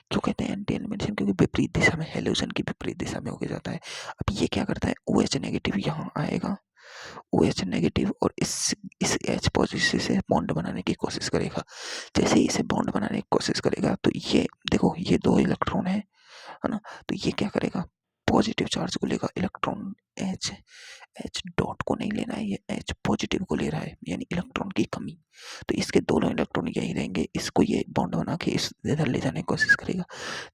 क्यों कहते हैं एंटी एलिमिनेशन, क्योंकि विपरीत दिशा में, हेलोजन की विपरीत दिशा में होके जाता है। अब ये क्या करता है, OH नेगेटिव यहाँ आएगा, OH नेगेटिव, और इस H पॉजिटिव से बॉन्ड बनाने की कोशिश करेगा। जैसे ही इसे बॉन्ड बनाने की कोशिश करेगा तो ये देखो, ये दो इलेक्ट्रॉन है ना, तो ये क्या करेगा, पॉजिटिव चार्ज को लेगा, इलेक्ट्रॉन एच एच डॉट को नहीं लेना है, ये एच पॉजिटिव को ले रहा है, यानी इलेक्ट्रॉन की कमी। तो इसके दोनों इलेक्ट्रॉन यही रहेंगे, इसको ये बॉन्ड बना के इस इधर ले जाने की कोशिश करेगा।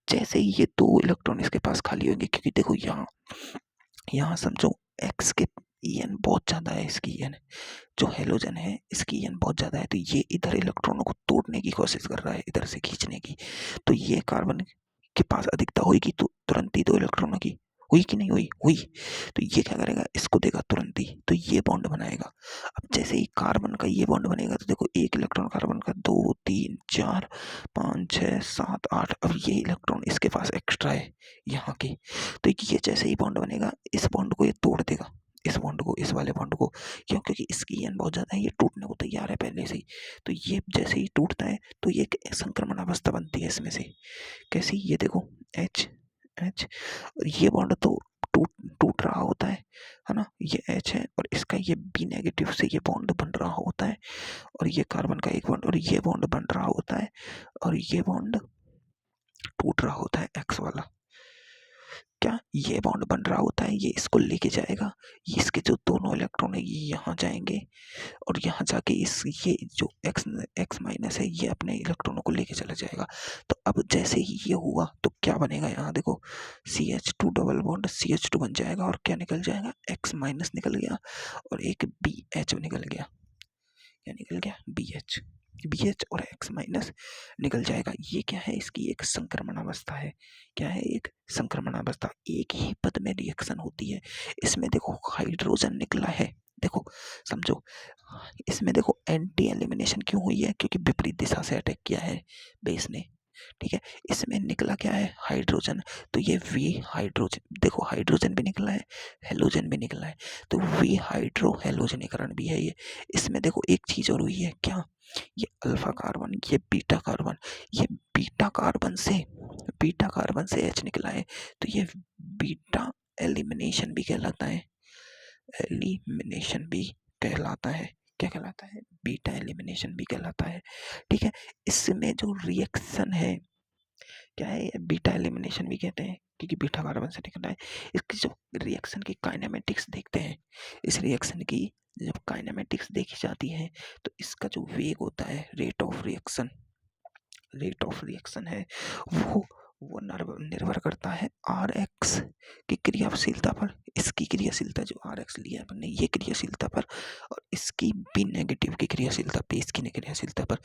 जैसे ही ये 2 इलेक्ट्रॉन इसके पास खाली होंगे, क्योंकि देखो यहाँ यहाँ समझो एक्स के En बहुत ज़्यादा है, इसकी En जो हेलोजन है इसकी En बहुत ज़्यादा है, तो ये इधर इलेक्ट्रॉनों को तोड़ने की कोशिश कर रहा है, इधर से खींचने की। तो ये कार्बन के पास अधिकता होगी तो तुरंत ही 2 इलेक्ट्रॉनों की हुई कि नहीं हुई, हुई। तो ये क्या करेगा, इसको देगा तुरंत ही, तो ये बॉन्ड बनाएगा। अब जैसे ही कार्बन का ये बॉन्ड बनेगा तो देखो 1 इलेक्ट्रॉन कार्बन का, 2 3 4 5 6 7 8, अब ये इलेक्ट्रॉन इसके पास एक्स्ट्रा है यहाँ के। तो ये जैसे ही बॉन्ड बनेगा, इस बॉन्ड को ये तोड़ देगा, इस बॉन्ड को, इस वाले बॉन्ड को। क्यों? क्योंकि इसकी एन बहुत ज़्यादा है, ये टूटने को तैयार है पहले से ही। तो ये जैसे ही टूटता है तो ये एक संक्रमण अवस्था बनती है इसमें से। कैसी? ये देखो एच एच, ये बॉन्ड तो टूट टूट रहा होता है ना, ये एच है और इसका ये बी नेगेटिव से ये बॉन्ड बन रहा होता है, और ये कार्बन का एक बॉन्ड और ये बॉन्ड बन रहा होता है, और ये बॉन्ड टूट रहा होता है एक्स वाला। क्या? ये बॉन्ड बन रहा होता है, ये इसको लेके जाएगा, इसके जो दोनों इलेक्ट्रॉन है ये यहाँ जाएंगे, और यहाँ जाके इस ये जो एक्स एक्स माइनस है ये अपने इलेक्ट्रॉनों को लेके चला जाएगा। तो अब जैसे ही ये हुआ तो क्या बनेगा, यहाँ देखो CH2 डबल बॉन्ड CH2 बन जाएगा, और क्या निकल जाएगा, एक्स माइनस निकल गया, और एक BH निकल गया। क्या निकल गया? BH और X माइनस निकल जाएगा। ये क्या है, इसकी एक संक्रमण अवस्था है। क्या है? एक संक्रमण अवस्था। एक ही पद में रिएक्शन होती है। इसमें देखो हाइड्रोजन निकला है, देखो समझो, इसमें देखो एंटी एलिमिनेशन क्यों हुई है, क्योंकि विपरीत दिशा से अटैक किया है बेस ने। ठीक है, इसमें निकला क्या है, हाइड्रोजन। तो ये वी हाइड्रोजन, देखो हाइड्रोजन भी निकला है, हेलोजन भी निकला है, तो वी हाइड्रो हेलोजनीकरण भी है ये। इसमें देखो एक चीज और हुई है, क्या? ये अल्फा कार्बन, ये बीटा कार्बन, ये बीटा कार्बन से H निकला है, तो ये बीटा एलिमिनेशन भी कहलाता है, एलिमिनेशन भी कहलाता है। क्या कहलाता है? बीटा एलिमिनेशन भी कहलाता है। ठीक है, इसमें जो रिएक्शन है, क्या है, ये बीटा एलिमिनेशन भी कहते हैं, क्योंकि बीटा कार्बन से निकलना है। इसकी जो रिएक्शन की काइनेमेटिक्स देखते हैं, इस रिएक्शन की जब काइनेमेटिक्स देखी जाती है, तो इसका जो वेग होता है, रेट ऑफ रिएक्शन है, वो निर्भर करता है RX की क्रियाशीलता पर। इसकी क्रियाशीलता जो RX लिया है अपन ने, ये क्रियाशीलता पर, और इसकी बी नेगेटिव की क्रियाशीलता पे, इसकी क्रियाशीलता पर।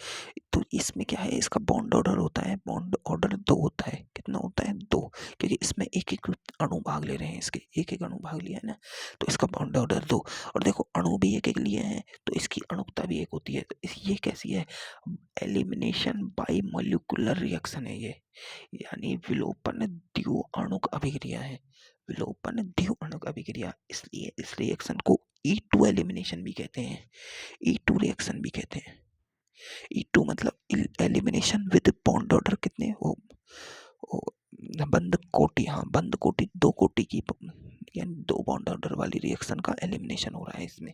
तो इसमें क्या है, इसका बॉन्ड ऑर्डर होता है, बॉन्ड ऑर्डर 2 होता है। कितना होता है? 2, क्योंकि इसमें एक एक अणु भाग ले रहे हैं, इसके एक एक अणु भाग लिया है ना, तो इसका बॉन्ड ऑर्डर 2। और देखो अणु भी एक एक लिए हैं, तो इसकी अणुकता भी एक होती है। तो ये कैसी है? एलिमिनेशन बाई मॉलिक्यूलर रिएक्शन है ये, यानी विलोपन द्वि आणुक अभिक्रिया है, विलोपन द्वि आणुक अभिक्रिया। इसलिए इस रिएक्शन को E2 एलिमिनेशन भी कहते हैं, E2 रिएक्शन भी कहते हैं। E2 मतलब एलिमिनेशन विद बॉन्ड ऑर्डर कितने हो, बंद कोटि, हाँ बंद कोटि, 2 कोटि की, यानी 2 बॉन्ड ऑर्डर वाली रिएक्शन का एलिमिनेशन हो रहा है इसमें।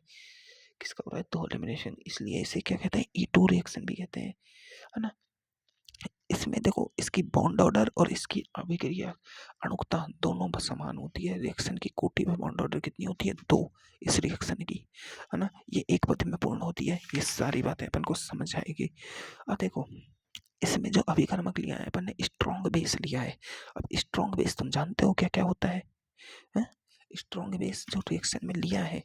किसका हो रहा है? 2 एलिमिनेशन, इसलिए इसे क्या कहते हैं? E2 रिएक्शन भी कहते हैं, है ना। इसमें देखो इसकी बॉन्ड ऑर्डर और इसकी अभिक्रिया अणुकता दोनों समान होती है। रिएक्शन की कोटि में बॉन्ड ऑर्डर कितनी होती है? 2 इस रिएक्शन की, है ना। ये एक पद में पूर्ण होती है। ये सारी बातें अपन को समझ आएगी। अब देखो इसमें जो अभिकर्मक लिया है अपन ने, स्ट्रॉन्ग बेस लिया है। अब स्ट्रॉन्ग बेस तुम जानते हो क्या क्या होता है? स्ट्रॉन्ग बेस जो रिएक्शन में लिया है,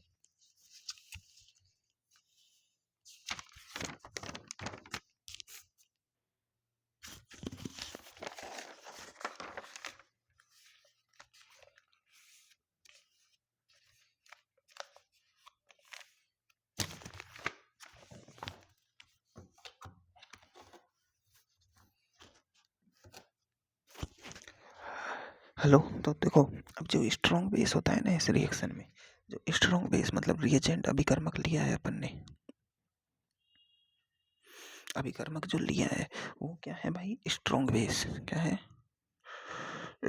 हेलो। तो देखो अब जो स्ट्रॉन्ग बेस होता है ना इस रिएक्शन में, जो स्ट्रॉन्ग बेस मतलब रिएजेंट अभिकर्मक लिया है अपन ने, अभिकर्मक जो लिया है वो क्या है भाई? Strong base. क्या है?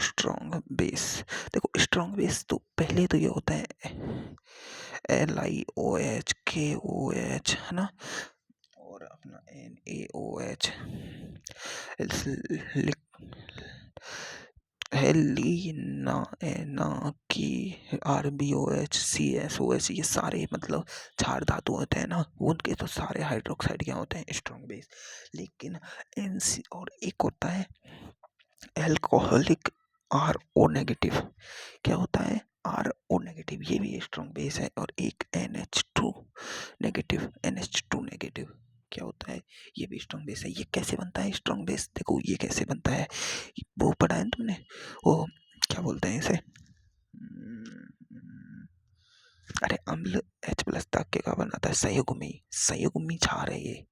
Strong base. देखो स्ट्रॉन्ग बेस तो पहले तो ये होता है LiOH KOH, है ना, और अपना NaOH, हेलिना एना की RbOH CSOH, ये सारे मतलब क्षार धातु होते हैं ना, उनके तो सारे हाइड्रोक्साइड क्या होते हैं, स्ट्रॉन्ग बेस। लेकिन NC और एक होता है एल्कोहलिक RO नेगेटिव, क्या होता है RO नेगेटिव, ये भी स्ट्रॉन्ग बेस है। और एक NH2 नेगेटिव, NH2 नेगेटिव क्या होता है, ये भी स्ट्रॉन्ग बेस है। ये कैसे बनता है स्ट्रॉन्ग बेस, देखो ये कैसे बनता है, वो पढ़ा है तुमने, वो क्या बोलते हैं इसे, अरे अम्ल H+ ताक्य का बनाता है, संयुग्मी, संयुग्मी क्षार है ये,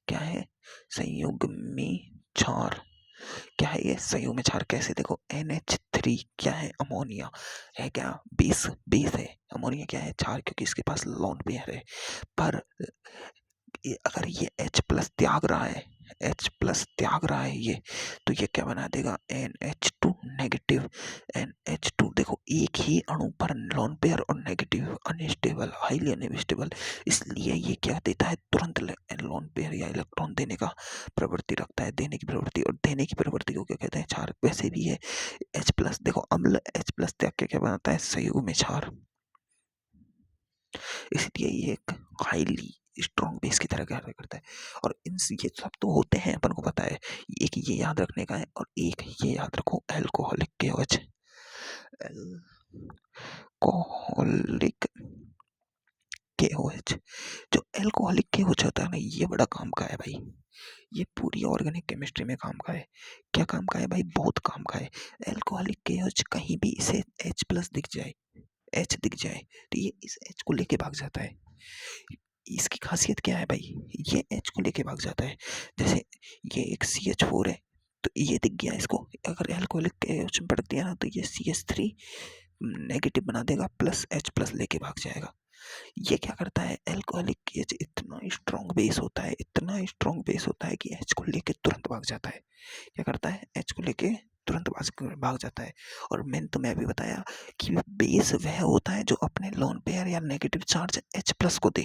क्या है संयुग्मी क्षार, क्या है ये संयुग्मी क्षार। कैसे, देखो NH3 क्या है, अमोनिया है, क्या बेस, बेस है। अमोनिया क्या है, क्षार, क्योंकि इसके पास लोन पेयर है। पर अगर ये H+ त्याग रहा है, H+ त्याग रहा है ये, तो ये क्या बना देगा NH2 नेगेटिव। NH2 देखो एक ही अणु पर लोन पेयर और नेगेटिव, अनस्टेबल, हाईली अनस्टेबल, इसलिए ये क्या देता है, तुरंत लोन पेयर या इलेक्ट्रॉन देने का प्रवृत्ति रखता है, देने की प्रवृत्ति। और देने की प्रवृत्ति को क्या कहते हैं, क्षार। वैसे भी है H+, देखो अम्ल H+ त्याग के क्या बनाता है, संयुग्मी क्षार, इसलिए ये एक हाईली स्ट्रॉन्ग बेस की तरह कार्य करता है। और इन ये सब तो होते हैं, अपन को पता है, एक ये याद रखने का है। और एक ये याद रखो, एल्कोहलिक KOH, एल्कोहलिक KOH, जो एल्कोहलिक KOH होता है ना, ये बड़ा काम का है भाई, ये पूरी ऑर्गेनिक केमिस्ट्री में काम का है। क्या काम का है भाई, बहुत काम का है। एल्कोहलिक KOH कहीं भी इसे H+ दिख जाए, H दिख जाए, तो ये इस H को लेके भाग जाता है। इसकी खासियत क्या है भाई, ये H को लेके भाग जाता है। जैसे ये एक CH4 है, तो ये दिख गया इसको, अगर एल्कोहलिक KOH बढ़ दिया ना, तो ये CH3 नेगेटिव बना देगा, प्लस H+ लेके भाग जाएगा। ये क्या करता है, एल्कोहलिक KOH इतना स्ट्रॉन्ग बेस होता है, इतना स्ट्रॉन्ग बेस होता है कि H को लेके तुरंत भाग जाता है। क्या करता है, H को लेके तुरंत भाग जाता है। और मैंने तुम्हें अभी बताया कि बेस वह होता है जो अपने लोन पेयर या नेगेटिव चार्ज H+ को दे,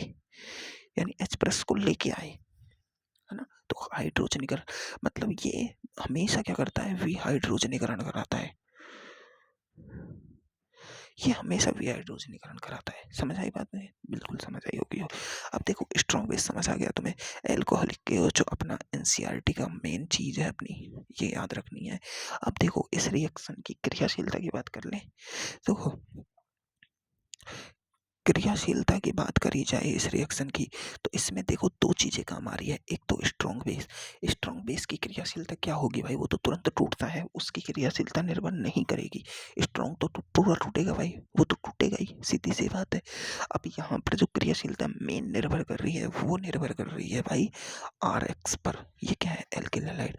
यानी H+ को लेके आए, है ना। तो हाइड्रोजनीकरण मतलब ये हमेशा क्या करता है, विहाइड्रोजनीकरण कराता है, ये हमेशा विहाइड्रोजनीकरण कराता है। समझ आई बात में, बिल्कुल समझ आई होगी। अब देखो स्ट्रॉन्ग बेस समझ आ गया तुम्हें, एल्कोहलिक के जो अपना NCERT का मेन चीज है अपनी, ये याद रखनी है। अब देखो इस रिएक्शन की क्रियाशीलता की बात कर ले, देखो क्रियाशीलता की बात करी जाए इस रिएक्शन की, तो इसमें देखो दो चीजें काम आ रही है। एक तो स्ट्रॉन्ग बेस, स्ट्रॉन्ग बेस की क्रियाशीलता क्या होगी भाई, वो तो तुरंत टूटता है, उसकी क्रियाशीलता निर्भर नहीं करेगी। स्ट्रॉन्ग तो पूरा टूटेगा भाई, वो तो टूटेगा ही, सीधी सी बात है। अब यहाँ पर जो क्रियाशीलता मेन निर्भर कर रही है, वो निर्भर कर रही है भाई RX पर। ये क्या है, एल्किल हैलाइड।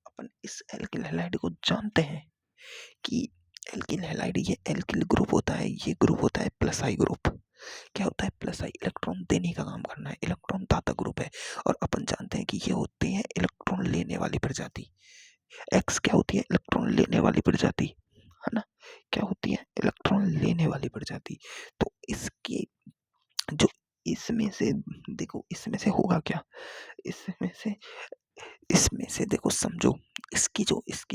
अपन इस एल्किल हैलाइड को जानते हैं कि एल्किल हैलाइड, ये एल्किल ग्रुप होता है, ये ग्रुप होता है प्लस आई ग्रुप। क्या होता है, प्लस आई, इलेक्ट्रॉन देने का काम करना है, इलेक्ट्रॉन दाता ग्रुप है। और अपन जानते हैं कि ये होते हैं इलेक्ट्रॉन लेने वाली प्रजाति। एक्स क्या होती है, इलेक्ट्रॉन लेने वाली प्रजाति, है ना, क्या होती है, इलेक्ट्रॉन लेने वाली प्रजाति। तो इसके जो इसमें से देखो, इसमें से होगा क्या, इसमें से इसमें से देखो समझो, इसकी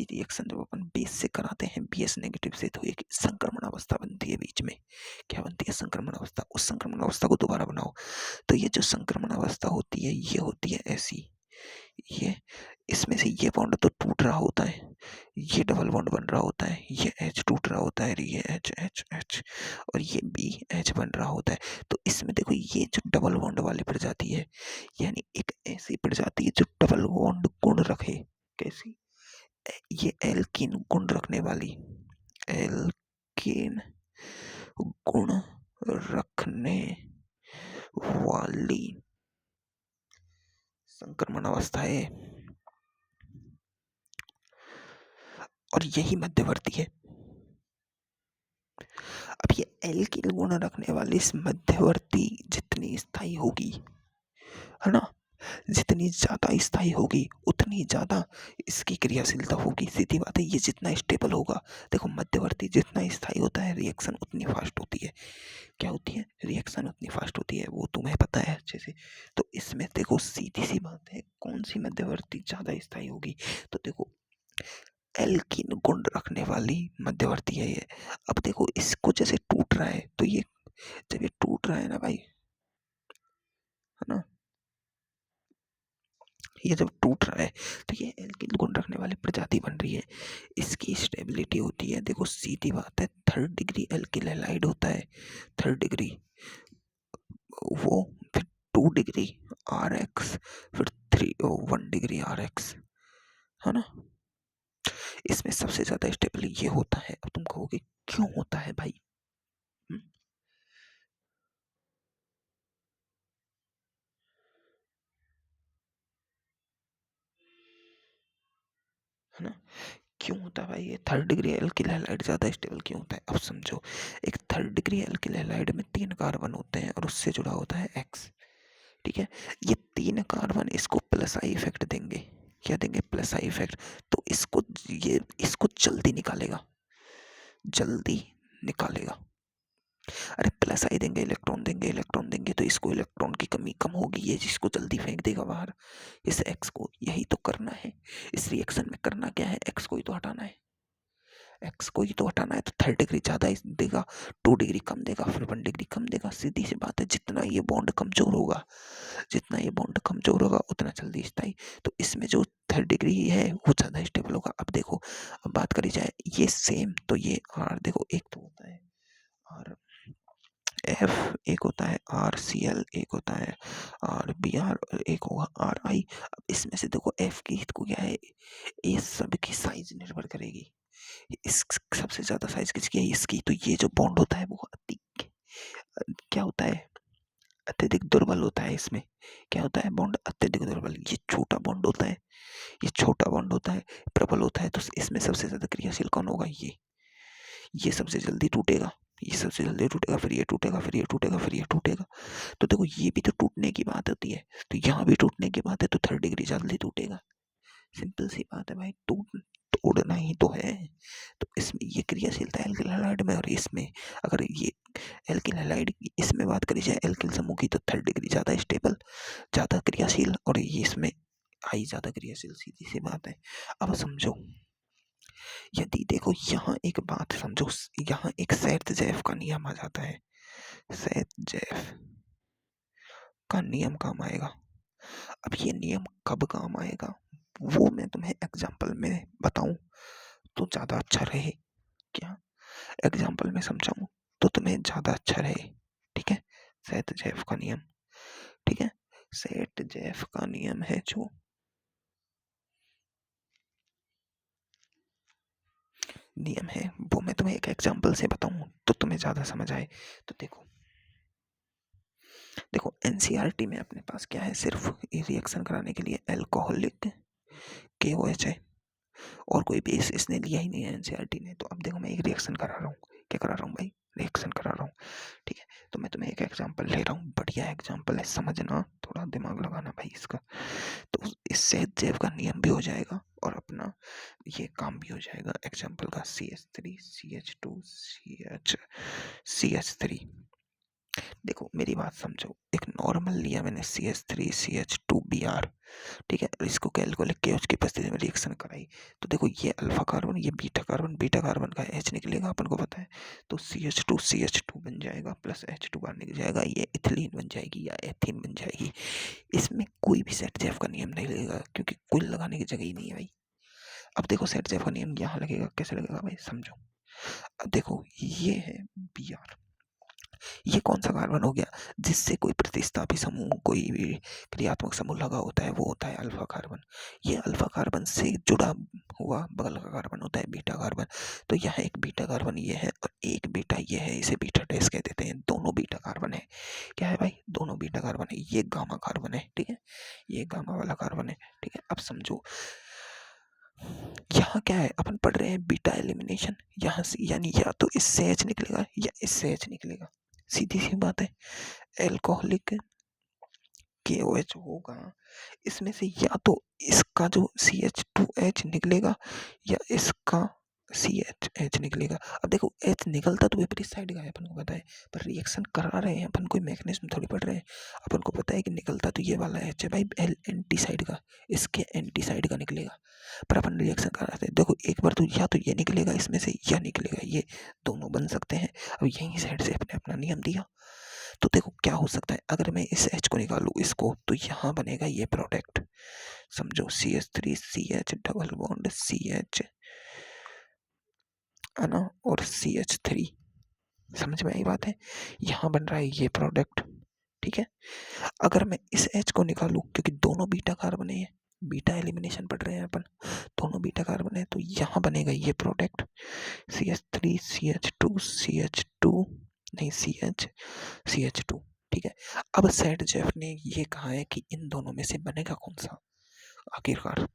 रिएक्शन जब अपन बेस से कराते हैं, BS नेगेटिव से, तो एक संक्रमण अवस्था बनती है बीच में। क्या बनती है, संक्रमण अवस्था। उस संक्रमण अवस्था को दोबारा बनाओ, तो ये जो संक्रमण अवस्था होती है, ये होती है ऐसी, ये इसमें से ये बॉन्ड तो टूट रहा होता है, ये डबल बॉन्ड बन रहा होता है, ये H टूट रहा होता है, ये H H H, और ये BH बन रहा होता है। तो इसमें देखो ये जो डबल बॉन्ड वाली प्रजाति है, यानी एक ऐसी प्रजाति है जो डबल बॉन्ड गुण रखे। कैसी, ये एल्कीन गुण रखने वाली, एल्कीन गुण रखने वाली संक्रमण अवस्था है, और यही मध्यवर्ती है। अब ये एल्किल गुण रखने वाली इस मध्यवर्ती जितनी स्थायी होगी, है ना, जितनी ज्यादा स्थायी होगी उतनी ज्यादा इसकी क्रियाशीलता होगी। सीधी बात है, ये जितना स्टेबल होगा, देखो मध्यवर्ती जितना स्थायी होता है, रिएक्शन उतनी फास्ट होती है। क्या होती है, रिएक्शन उतनी फास्ट होती है, वो तुम्हें पता है अच्छे से। तो इसमें देखो सीधी सी बात है, कौन सी मध्यवर्ती ज्यादा स्थायी होगी, तो देखो एल्कीन गुण रखने रखने वाली मध्यवर्ती है ये। अब देखो इसको जैसे टूट रहा है तो ये, जब ये टूट रहा है ना भाई, है ना, ये जब टूट रहा है तो ये एल्किल गुण रखने वाली प्रजाति बन रही है। इसकी स्टेबिलिटी होती है, देखो सीधी बात है, 3rd डिग्री एल्किल हैलाइड होता है, 3rd डिग्री, वो फिर 2 डिग्री RX, फिर 1 डिग्री RX, है ना। इसमें सबसे ज्यादा स्टेबल ये होता है। अब तुम कहोगे क्यों होता है भाई? हम्म, है ना, क्यों होता है भाई ये 3rd डिग्री एल्किल हैलाइड ज्यादा स्टेबल क्यों होता है? अब समझो, एक 3rd डिग्री एल्किल हैलाइड में 3 कार्बन होते हैं और उससे जुड़ा होता है X, ठीक है। ये 3 कार्बन इसको प्लस आई इफेक्ट देंगे, क्या देंगे? Plus I effect. तो इसको, ये इसको जल्दी निकालेगा, जल्दी निकालेगा। अरे प्लस आई देंगे, इलेक्ट्रॉन देंगे, इलेक्ट्रॉन देंगे तो इसको इलेक्ट्रॉन की कमी कम होगी, ये जिसको जल्दी फेंक देगा बाहर इस एक्स को। यही तो करना है इस रिएक्शन में, करना क्या है, एक्स को ही तो हटाना है, एक्स को ही तो हटाना है। तो 3rd डिग्री ज्यादा देगा, 2 डिग्री कम देगा, फिर 1 डिग्री कम देगा। सीधी सी बात है, जितना ये बॉन्ड कमजोर होगा, जितना ये बॉन्ड कमजोर होगा उतना जल्दी स्थायी। तो इसमें जो 3rd डिग्री है वो ज्यादा स्टेबल होगा। अब देखो, अब बात करी जाए ये सेम, तो ये आर देखो, एक तो होता है आर एफ, एक होता है आर सी एल, एक होता है आर बी आर, और एक होगा आर आई। अब इसमें से देखो एफ की को क्या है, ये सब की साइज निर्भर करेगी। इस सबसे ज्यादा साइज किसकी है, इसकी। तो ये जो बॉन्ड होता है वो अति क्या होता है, अत्यधिक दुर्बल होता है। इसमें क्या होता है, बॉन्ड अत्यधिक दुर्बल। ये छोटा बॉन्ड होता है, ये छोटा बॉन्ड होता है, प्रबल होता है। तो इसमें सबसे ज्यादा क्रियाशील कौन होगा, ये सबसे जल्दी टूटेगा, ये सबसे जल्दी टूटेगा, फिर ये टूटेगा, फिर ये टूटेगा, फिर ये टूटेगा। तो देखो ये भी तो टूटने की बात होती है, तो यहाँ भी टूटने की बात है, तो 3rd डिग्री जल्दी टूटेगा। सिंपल सी बात है भाई, तोड़ना ही तो है। तो इसमें ये क्रियाशीलता एल्किल हैलाइड में, और इसमें अगर ये एल्किल हैलाइड की इसमें बात करी जाए एल्किल समूह की, तो 3rd डिग्री ज्यादा स्टेबल, ज्यादा क्रियाशील, और ये इसमें आई ज्यादा क्रियाशील, सीधी सी बात है। अब समझो, यदि देखो यहाँ एक बात समझो, यहाँ एक सेट का नियम आ जाता है, सेट का नियम काम आएगा। अब ये नियम कब काम आएगा वो मैं तुम्हें एग्जाम्पल में बताऊं तो ज्यादा अच्छा रहे। क्या एग्जाम्पल में समझाऊं तो तुम्हें ज्यादा अच्छा रहे, ठीक है। सेट का नियम, ठीक है, सेट का नियम है जो नियम है वो मैं तुम्हें एक एग्जाम्पल से बताऊं तो तुम्हें ज्यादा समझ आए। तो देखो, देखो एनसीईआरटी में अपने पास क्या है, सिर्फ रिएक्शन कराने के लिए अल्कोहलिक KOH है, और कोई बेस इसने लिया ही नहीं है एनसीईआरटी ने। तो अब देखो मैं एक रिएक्शन करा रहा हूँ, क्या करा रहा हूँ भाई, रिएक्शन करा रहा हूँ, ठीक है। तो मैं तुम्हें एक एग्जांपल ले रहा हूँ, बढ़िया एग्जांपल है, समझना, थोड़ा दिमाग लगाना भाई इसका। तो इससे जैव का नियम भी हो जाएगा और अपना ये काम भी हो जाएगा एग्जांपल का। CH3 CH2 CH3। देखो मेरी बात समझो, एक नॉर्मल लिया मैंने CH3 CH2Br, ठीक है, और इसको अल्कोहलिक KOH की उपस्थिति में रिएक्शन कराई। तो देखो ये अल्फा कार्बन, ये बीटा कार्बन का H निकलेगा, अपन को पता है। तो CH2 बन जाएगा, प्लस H2 बाहर निकल जाएगा, ये इथिलीन बन जाएगी या एथीन बन जाएगी। इसमें कोई भी सेट जेफ का नियम नहीं लगेगा, क्योंकि कोई लगाने की जगह ही नहीं है भाई। अब देखो सेट जेफ का नियम यहाँ लगेगा, कैसे लगेगा भाई समझो। अब देखो ये है Br, ये कौन सा कार्बन हो गया, जिससे कोई प्रतिस्थापी समूह, कोई भी क्रियात्मक समूह लगा होता है, वो होता है अल्फा कार्बन। ये अल्फा कार्बन से जुड़ा हुआ बगल का कार्बन होता है बीटा कार्बन। तो यहाँ एक बीटा कार्बन ये है और एक बीटा ये है, इसे बीटा डैश कह देते हैं। दोनों बीटा कार्बन है, क्या है भाई, दोनों बीटा कार्बन है। ये गामा कार्बन है, ठीक है, ये गामा वाला कार्बन है, ठीक है। अब समझो यहाँ क्या है, अपन पढ़ रहे हैं बीटा एलिमिनेशन, यहाँ से यानी या तो इससे H निकलेगा या इससे H निकलेगा, सीधी सी बात है। एल्कोहलिक KOH होगा, इसमें से या तो इसका जो CH2H निकलेगा या इसका CH निकलेगा। अब देखो H निकलता तो विपरीत साइड का है, अपन को पता है, पर रिएक्शन करा रहे हैं अपन, कोई मैकेनिज्म थोड़ी पढ़ रहे हैं। अपन को पता है कि निकलता तो ये वाला H है भाई, L एंटी साइड का, इसके एंटी साइड का निकलेगा, पर अपन रिएक्शन कराते हैं। देखो एक बार तो या तो ये निकलेगा इसमें से, या निकलेगा ये, दोनों बन सकते हैं। अब यही साइड से अपने अपना नियम दिया, तो देखो क्या हो सकता है, अगर मैं इस H को निकालूँ इसको, तो यहाँ बनेगा ये प्रोडक्ट, समझो CH3 CH double bond CH, है ना, और CH3, समझ में आई बात है। यहाँ बन रहा है ये प्रोडक्ट, ठीक है। अगर मैं इस H को निकालूं, क्योंकि दोनों बीटा कार्बन है, बीटा एलिमिनेशन पढ़ रहे हैं अपन, दोनों बीटा कार्बन है, तो यहाँ बनेगा ये प्रोडक्ट CH3 CH2 CH2, नहीं CH2, ठीक है। अब सेट जेफ ने ये कहा है कि इन दोनों में से बनेगा कौन सा आखिरकार।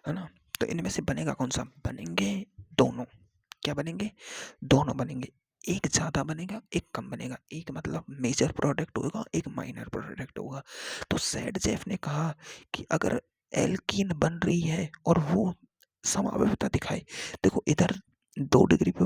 है ना, तो इनमें से बनेगा कौन सा, बनेंगे दोनों, क्या बनेंगे, दोनों बनेंगे। एक ज़्यादा बनेगा, एक कम बनेगा, एक मतलब मेजर प्रोडक्ट होगा, एक माइनर प्रोडक्ट होगा। तो सैड जेफ ने कहा कि अगर एल्कीन बन रही है और वो समावयवता दिखाए, देखो इधर 2 डिग्री पे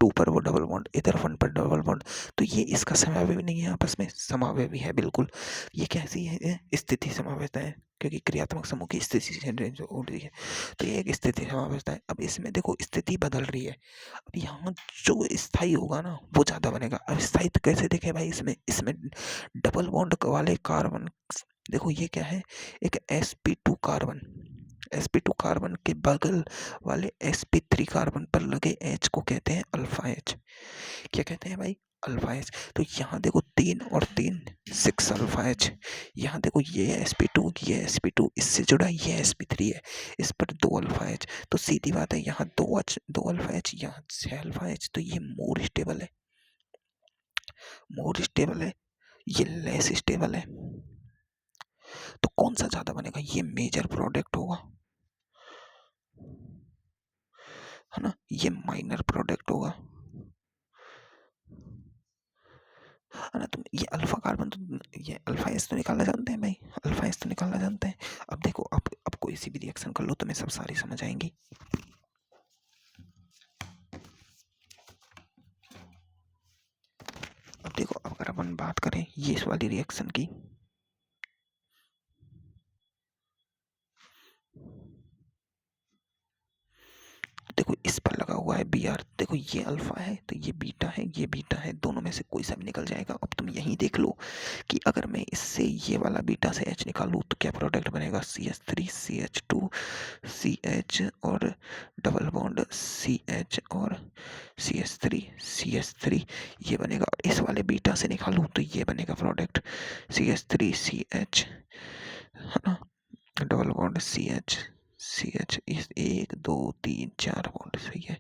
2 पर वो डबल बॉन्ड, इधर 1 पर डबल बॉन्ड, तो ये इसका समावयवी नहीं है, आपस में समावयवी है बिल्कुल। ये कैसी है, स्थिति समावयवता है, क्योंकि क्रियात्मक समूह की स्थिति से रेंज उड़ रही है, तो ये एक स्थिति समावयवता है। अब इसमें देखो स्थिति बदल रही है, अब यहाँ जो स्थायी होगा ना वो ज़्यादा बनेगा। अब स्थायी तो कैसे देखे भाई, इसमें इसमें डबल बॉन्ड वाले कार्बन, देखो ये क्या है, एक sp2 कार्बन, sp2 कार्बन के बगल वाले sp3 कार्बन पर लगे H को कहते हैं अल्फा H। क्या कहते हैं भाई, अल्फा H। तो यहाँ देखो 3 और 3 6 अल्फा H, यहाँ देखो ये sp2, ये sp2 इससे जुड़ा, ये sp3 है, इस पर 2 अल्फा H। तो सीधी बात है, यहाँ 2 अल्फा H, यहाँ 6 अल्फा H, तो ये मोर स्टेबल है, मोर स्टेबल है, ये लेस स्टेबल है। तो कौन सा ज्यादा बनेगा, ये मेजर प्रोडक्ट होगा, है ना, ये माइनर प्रोडक्ट होगा, है ना। तो ये अल्फा कार्बन, तो ये अल्फा एस तो निकालना जानते हैं भाई, अल्फा एस तो निकालना जानते हैं। अब देखो, अब कोई सी भी रिएक्शन कर लो तुम्हें सब सारी समझ आएंगी। अब देखो, अगर अपन बात करें ये इस वाली रिएक्शन की, देखो इस पर लगा हुआ है Br, देखो ये अल्फा है तो ये बीटा है, ये बीटा है, दोनों में से कोई सा भी निकल जाएगा। अब तुम यही देख लो कि अगर मैं इससे ये वाला बीटा से H निकालूं तो क्या प्रोडक्ट बनेगा, CH3 CH2 CH और डबल बॉन्ड CH और CH3 ये बनेगा। और इस वाले बीटा से निकालूं तो ये बनेगा प्रोडक्ट CH3 CH, है ना, डबल बॉन्ड CH इस 1 2 3 4 बॉन्ड सही है,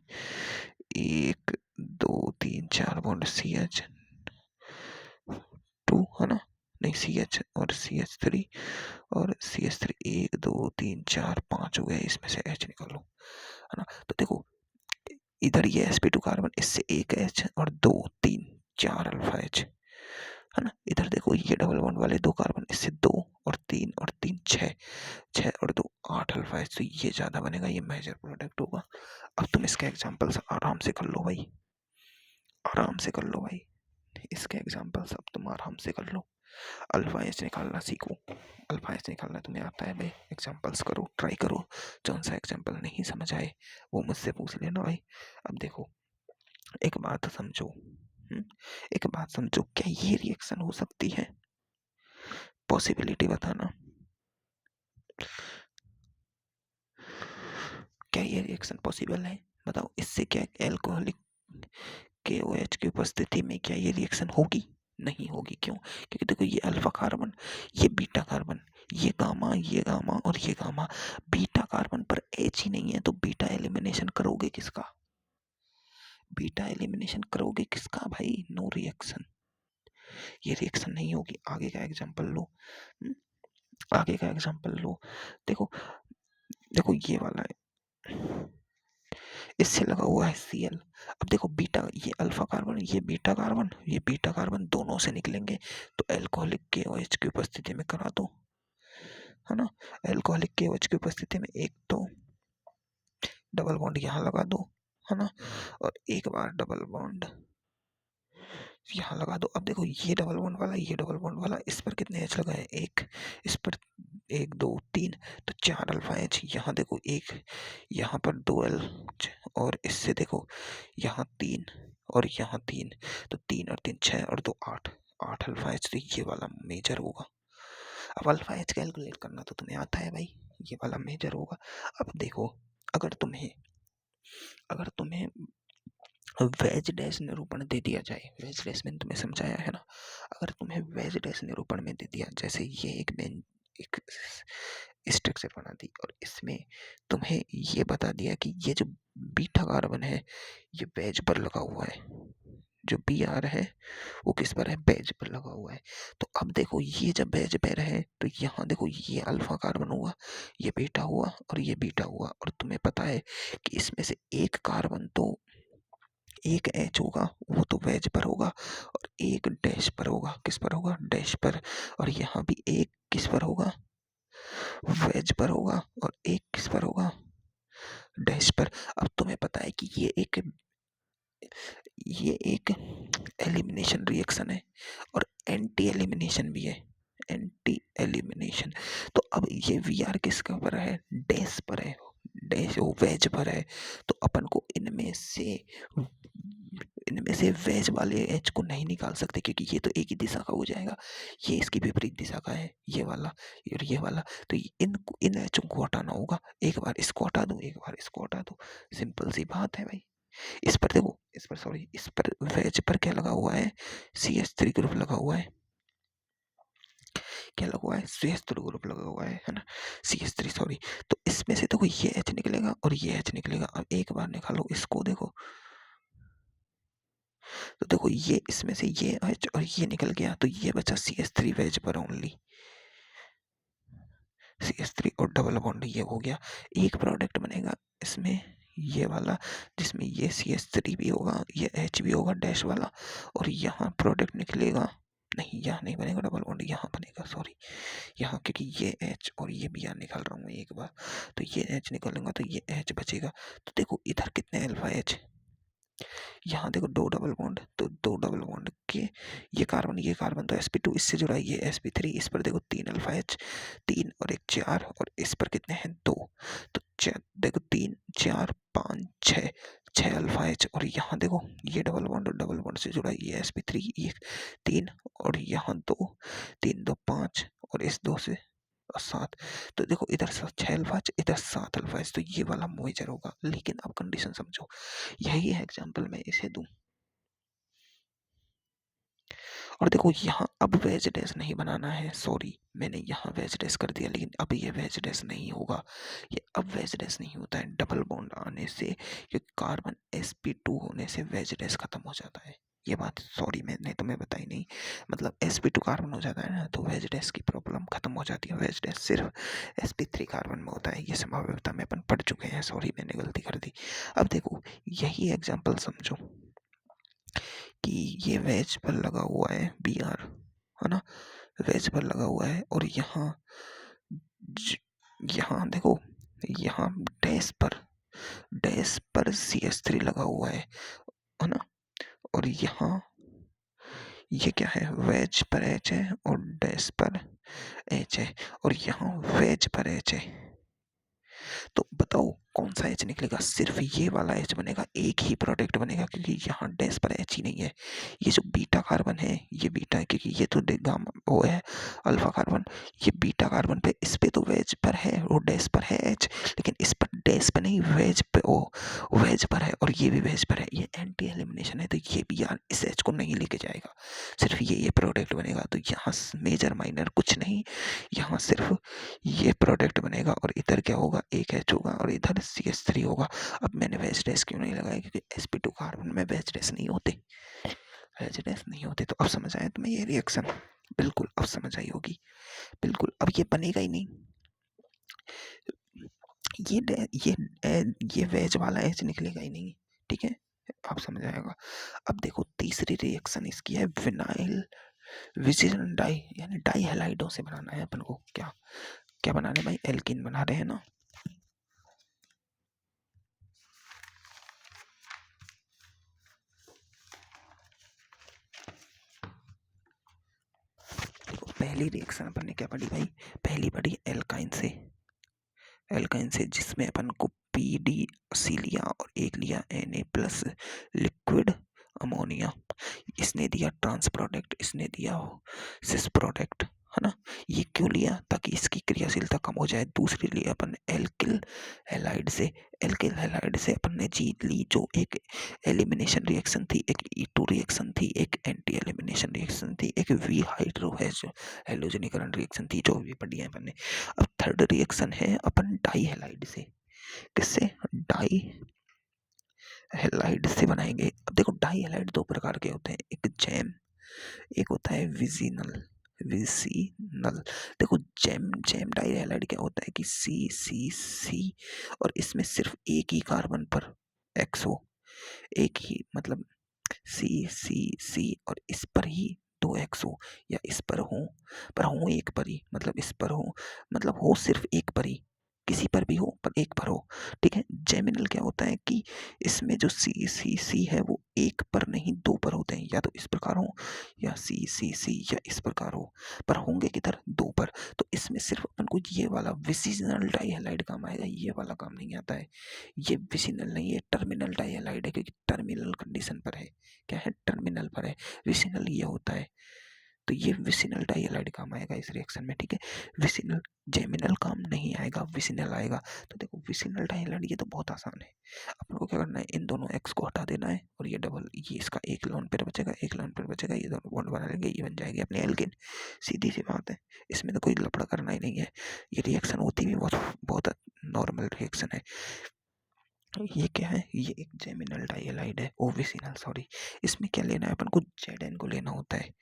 1 2 3 4 बॉन्ड CH2, है ना, नहीं CH और CH3 और CH3 1 2 3 4 5 हो गए, इसमें से H निकालो, है ना। तो देखो इधर ये sp2 कार्बन, इससे 1 H और 2 3 4 अल्फा H, है ना। इधर देखो ये डबल बॉन्ड वाले 2 कार्बन, इससे 2 और 3 और 3 6, 6 और 2 8 अल्फा H, तो ये ज़्यादा बनेगा, ये मेजर प्रोडक्ट होगा। अब तुम इसके एग्जाम्पल्स आराम से कर लो भाई, आराम से कर लो भाई, इसके एग्जाम्पल्स अब तुम आराम से कर लो। अल्फा एच निकालना सीखो, अल्फा एच निकालना तुम्हें आता है भाई, एग्जाम्पल्स करो, ट्राई करो, जौन सा एग्जाम्पल नहीं समझ आए वो मुझसे पूछ लेना भाई। अब देखो एक बात समझो, एक बात समझो, क्या ये रिएक्शन हो सकती है, पॉसिबिलिटी बताना, क्या ये रिएक्शन पॉसिबल है, बताओ। इससे क्या एल्कोहलिक KOH की उपस्थिति में क्या ये रिएक्शन होगी, नहीं होगी, क्यों, क्योंकि देखो ये अल्फा कार्बन, ये बीटा कार्बन, ये गामा और ये गामा, बीटा कार्बन पर H ही नहीं है, तो बीटा एलिमिनेशन करोगे किसका, बीटा एलिमिनेशन करोगे किसका भाई, नो रिएक्शन, ये रिएक्शन नहीं होगी। आगे का एग्जांपल लो, आगे का एग्जांपल लो, देखो देखो ये वाला है, इससे लगा हुआ है Cl। अब देखो बीटा, ये अल्फा कार्बन, ये बीटा कार्बन दोनों से निकलेंगे, तो अल्कोहलिक KOH की उपस्थिति में करा दो, है ना। अल्कोहलिक KOH की उपस्थिति में एक तो डबल बॉन्ड यहाँ लगा दो, है ना, और एक बार डबल बॉन्ड यहाँ लगा दो। अब देखो ये डबल बॉन्ड वाला, ये डबल बॉन्ड वाला, इस पर कितने एच लगाए, एक, इस पर एक दो तीन, तो 4 अल्फा एच। यहाँ देखो एक, यहाँ पर 2 एच, और इससे देखो यहाँ 3 और यहाँ 3, तो 3 और 3 6 और 2 8, 8 अल्फा एच। तो ये वाला मेजर होगा। अब अल्फा एच कैलकुलेट करना तो तुम्हें आता है भाई, ये वाला मेजर होगा। अब देखो, अगर तुम्हें वेज डैश निरूपण दे दिया जाए, वेज डैश मैंने तुम्हें समझाया है ना, अगर तुम्हें वेज डैश निरूपण में दे दिया, जैसे ये एक स्ट्रक्चर बना दी और इसमें तुम्हें ये बता दिया कि ये जो बीटा कार्बन है ये वेज पर लगा हुआ है, जो Br है वो किस पर है, बेज पर लगा हुआ है। तो अब देखो ये जब बेज पर है तो यहाँ देखो ये अल्फा कार्बन हुआ, ये बीटा हुआ और ये बीटा हुआ, और तुम्हें पता है कि इसमें से एक कार्बन तो एक एच होगा, वो तो वेज पर होगा, और एक डैश पर होगा, किस पर होगा, डैश पर, और यहाँ भी एक किस पर होगा, वेज पर होगा, और एक किस पर होगा, डैश पर। अब तुम्हें पता है कि ये एक एलिमिनेशन रिएक्शन है और एंटी एलिमिनेशन भी है, एंटी एलिमिनेशन। तो अब ये वीआर किसका पर है, डैश पर है, डैश वो वेज पर है। तो अपन को इनमें से वेज वाले एच को नहीं निकाल सकते, क्योंकि ये तो एक ही दिशा का हो जाएगा, ये इसकी विपरीत दिशा का है, ये वाला और ये वाला। तो इन एचों को हटाना होगा, एक बार इसको हटा दो, एक बार इसको हटा दो, सिंपल सी बात है भाई। इस पर देखो, इस पर वेज पर क्या लगा हुआ है, CH3 ग्रुप लगा हुआ है, क्या लगा हुआ है, CH3 ग्रुप लगा हुआ है ना, CH3 सॉरी। तो इसमें से देखो ये H निकलेगा और ये H निकलेगा। अब एक बार निकालो इसको, देखो तो देखो ये इसमें से ये H और ये निकल गया, तो ये बचा CH3 वेज पर ओनली, CH3 और डबल बॉन्ड ये हो गया। एक प्रोडक्ट बनेगा इसमें ये वाला, जिसमें ये CH3 भी होगा, ये H भी होगा डैश वाला, और यहाँ प्रोडक्ट निकलेगा, नहीं यहाँ नहीं बनेगा डबल बॉन्ड, यहाँ बनेगा, सॉरी यहाँ, क्योंकि ये H और ये भी यहाँ निकाल रहा हूँ एक बार, तो ये H निकालूंगा तो ये H बचेगा। तो देखो इधर कितने अल्फा H, यहाँ देखो 2 डबल बॉन्ड, तो 2 डबल बॉन्ड के ये कार्बन तो sp2 इससे जुड़ा है, ये sp3, इस पर देखो 3 अल्फा H, 3 और एक 4, और इस पर कितने हैं 2, तो देखो 3 4 5 6, 6 अल्फा H, और यहाँ देखो ये डबल बॉन्ड से जुड़ा है, ये sp3 एक 3 और यहाँ 2, 3 2 5 और इस 2 से 7। तो देखो इधर 6 अल्फा H, इधर 7 अल्फा H, तो ये वाला मोइजर होगा। लेकिन अब कंडीशन समझो, यही है एग्जाम्पल मैं इसे दूं, और देखो यहाँ अब वेज डैश नहीं बनाना है, सॉरी मैंने यहाँ वेज डैश कर दिया, लेकिन अब ये वेज डैश नहीं होगा, ये अब वेज डैश नहीं होता है डबल बॉन्ड आने से, क्योंकि कार्बन sp2 होने से वेज डैश खत्म हो जाता है। ये बात सॉरी मैंने तुम्हें बताई नहीं, मतलब sp2 कार्बन हो जाता है ना, तो वेज डैश की प्रॉब्लम खत्म हो जाती है। वेज डैश सिर्फ sp3 कार्बन में होता है, ये संभाव्यता में अपन पढ़ चुके हैं, सॉरी मैंने गलती कर दी। अब देखो यही एग्जाम्पल समझो कि ये वेज पर लगा हुआ है Br, है ना, वेज पर लगा हुआ है, और यहाँ देखो यहाँ डैश पर CH3 लगा हुआ है ना, और यहाँ ये क्या है, वेज पर H है और डैश पर H है, और यहाँ वेज पर H है। तो बताओ कौन सा H निकलेगा, सिर्फ ये वाला H बनेगा, एक ही प्रोडक्ट बनेगा, क्योंकि यहाँ डैश पर H ही नहीं है। ये जो बीटा कार्बन है ये बीटा है, क्योंकि ये तो गामा वो है अल्फा कार्बन, ये बीटा कार्बन पे, इस पे तो वेज पर है, वो डैश पर है H, लेकिन इस पर डैश पे नहीं, वेज पे ओ वेज पर है, और ये भी वेज पर है, ये एंटी एलिमिनेशन है, तो ये भी यार इस H को नहीं लेके जाएगा, सिर्फ ये प्रोडक्ट बनेगा। तो यहाँ मेजर माइनर कुछ नहीं, यहाँ सिर्फ ये प्रोडक्ट बनेगा, और इधर क्या होगा, एक H होगा और इधर CH3 होगा। अब मैंने वेज डैश क्यों नहीं लगाया, क्योंकि sp2 कार्बन में वेज डैश नहीं होते, वेज डैश नहीं होते। तो अब समझ आया तुम्हें ये रिएक्शन, बिल्कुल अब समझ आई होगी, बिल्कुल अब ये बनेगा ही नहीं, ये ये वेज वाला एच निकलेगा ही नहीं, ठीक है, आप समझ आएगा। अब देखो तीसरी रिएक्शन इसकी है विनाइल विजिन डाई, यानी डाई हैलाइडों से बनाना है अपन को। क्या क्या बनाना है भाई, एल्किन बना रहे हैं ना। देखो पहली रिएक्शन अपन ने क्या पढ़ी भाई, पहली पढ़ी एल्काइन से जिसमें अपन को PDC लिया और एक लिया Na+ लिक्विड अमोनिया, इसने दिया ट्रांस प्रोडक्ट, इसने दिया सिस प्रोडक्ट, है ना। ये क्यों लिया, ताकि इसकी क्रियाशीलता कम हो जाए। दूसरी लिया अपन एल्किल हैलाइड से, एल्किल हैलाइड से अपन ने जीत ली जो एक एलिमिनेशन रिएक्शन थी, एक E2 रिएक्शन थी, एक एंटी एलिमिनेशन रिएक्शन थी, एक वी हाइड्रो हैलोजनीकरण रिएक्शन थी, जो भी पढ़ी है अपन ने। अब थर्ड रिएक्शन है अपन डाई हैलाइड से, किससे, डाई हैलाइड से बनाएंगे। अब देखो डाई हैलाइड दो प्रकार के होते हैं, एक जैम, एक होता है विजिनल। देखो जैम जैम डाई हैलाइड क्या होता है कि C और इसमें सिर्फ एक ही कार्बन पर X हो, एक ही, मतलब C और इस पर ही 2X हो, या इस पर हो एक पर ही, मतलब इस पर हो, मतलब हो सिर्फ एक पर ही, किसी पर भी हो पर एक पर हो, ठीक है। जेमिनल क्या होता है कि इसमें जो C है वो एक पर नहीं दो पर होते हैं, या तो इस प्रकार हो या C या इस प्रकार हो, पर होंगे किधर, दो पर। तो इसमें सिर्फ अपन को ये वाला विसिनल डाइहैलाइड काम आएगा, ये वाला काम नहीं आता है। ये विसिनल नहीं है, टर्मिनल डाइहैलाइड है, क्योंकि टर्मिनल कंडीशन पर है। क्या है, टर्मिनल पर है। विसिनल ये होता है, तो ये विसिनल डाइहैलाइड काम आएगा इस रिएक्शन में, ठीक है। विसिनल जेमिनल काम नहीं आएगा, विसिनल आएगा। तो देखो विसिनल डाइहैलाइड ये तो बहुत आसान है, अपन को क्या करना है, इन दोनों एक्स को हटा देना है, और ये डबल, ये इसका एक लोन पेयर बचेगा, एक लोन पेयर बचेगा, ये दोनों बॉन्ड बना लेंगे, ये बन जाएगी अपनी एल्केन। सीधी सी बात है, इसमें तो कोई लफड़ा करना ही नहीं है। ये रिएक्शन होती भी बहुत बहुत नॉर्मल रिएक्शन है। ये क्या है, ये एक जेमिनल डाइहैलाइड है, ओविसिनल सॉरी। इसमें क्या लेना है अपन को, Zn को लेना होता है।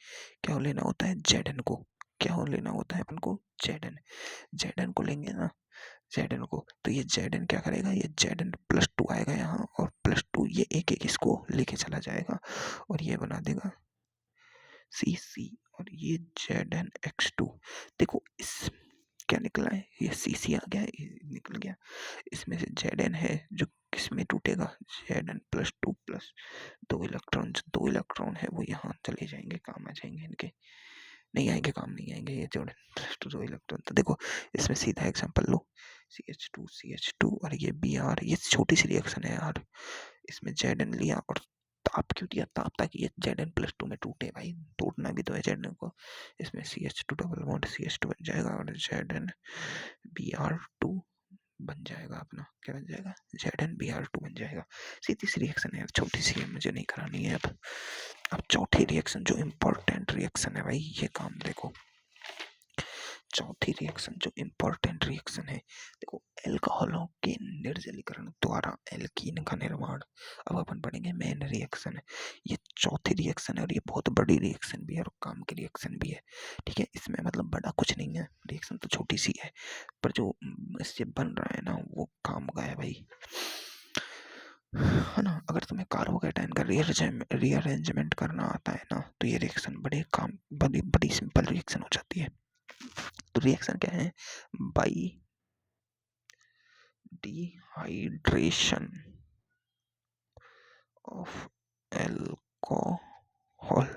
क्या लेना होता है, Zn को। क्या लेना होता है अपन को, Zn को लेंगे ना, Zn को, तो ये Zn क्या करेगा, ये Zn+2 आएगा यहाँ, और +2 ये एक एक इसको लेके चला जाएगा, और ये बना देगा C और ये ZnX2। देखो इस क्या निकला है, ये C आ गया, ये निकल गया। इसमें से Zn है जो किसमें टूटेगा, Zn+2 प्लस दो इलेक्ट्रॉन है वो यहाँ चले जाएंगे, काम आ जाएंगे इनके, नहीं आएंगे, काम नहीं आएंगे ये Zn+2 दो इलेक्ट्रॉन। तो देखो इसमें सीधा एग्जांपल लो, CH2 और ये Br, ये छोटी सी रिएक्शन है यार। इसमें Zn लिया और ताप क्यों दिया, ताप ताकि ये Zn+2 में टूटे भाई, टूटना भी तो है Zn को। इसमें CH2 डबल बॉन्ड CH2 बन जाएगा, और ZnBr2 बन जाएगा अपना, क्या बन जाएगा, ZnBr2 बन जाएगा। सीधी सी रिएक्शन है यार, छोटी सी है, मुझे नहीं करानी है। अब चौथी रिएक्शन जो इम्पोर्टेंट रिएक्शन है भाई, ये काम देखो। चौथी रिएक्शन जो इम्पोर्टेंट रिएक्शन है, देखो एल्कोहलों के निर्जलीकरण द्वारा एल्कीन का निर्माण। अब अपन पढ़ेंगे मेन रिएक्शन है, ये चौथी रिएक्शन है, और ये बहुत बड़ी रिएक्शन भी है और काम की रिएक्शन भी है, ठीक है। इसमें मतलब बड़ा कुछ नहीं है, रिएक्शन तो छोटी सी है, पर जो इससे बन रहा है ना वो काम का है भाई, है ना। अगर तुम्हें कार्बोकेटाइन का रीअरेंजमेंट करना आता है ना, तो ये रिएक्शन बड़ी सिंपल रिएक्शन हो जाती है। तो रिएक्शन क्या है, by dehydration of alcohol,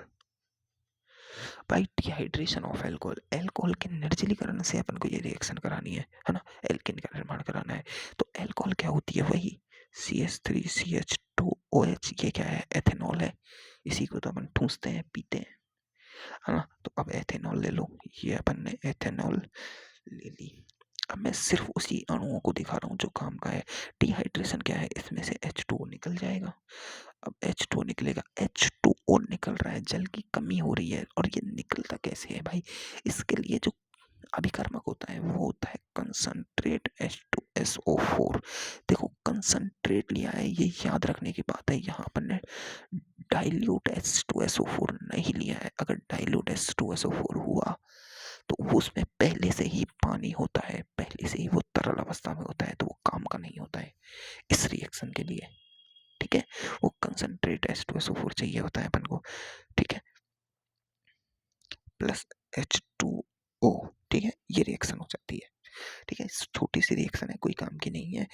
by dehydration of alcohol, alcohol के निर्जलीकरण से अपन को ये रिएक्शन करानी है ना, एल्केन का निर्माण कराना है। तो एल्कोहल क्या होती है, वही CH3CH2OH, ये क्या है, एथेनॉल है। इसी को तो अपन ठूंसते हैं, पीते हैं, है ना। तो अब एथेनॉल ले लो, ये अपन ने एथेनॉल ले ली। अब मैं सिर्फ उसी अणुओं को दिखा रहा हूँ जो काम का है। डिहाइड्रेशन क्या है, इसमें से H2O निकल जाएगा। अब H2O निकलेगा, H2O निकल रहा है, जल की कमी हो रही है, और ये निकलता कैसे है भाई, इसके लिए जो अभिकर्मक होता है वो होता है कंसंट्रेट H2SO4। देखो कंसंट्रेट लिया है, ये याद रखने की बात है, यहाँ पर ने डाइल्यूट H2SO4 नहीं लिया है। अगर डाइल्यूट H2SO4 हुआ तो वो उसमें पहले से ही पानी होता है, पहले से ही वो तरल अवस्था में होता है, तो वो काम काम का नहीं होता है इस रिएक्शन के लिए, ठीक है। वो कंसंट्रेट H2SO4 चाहिए होता है अपन को, ठीक है, प्लस H2O, ठीक है, ये रिएक्शन हो जाती है, ठीक है। छोटी सी रिएक्शन है, कोई काम की नहीं है,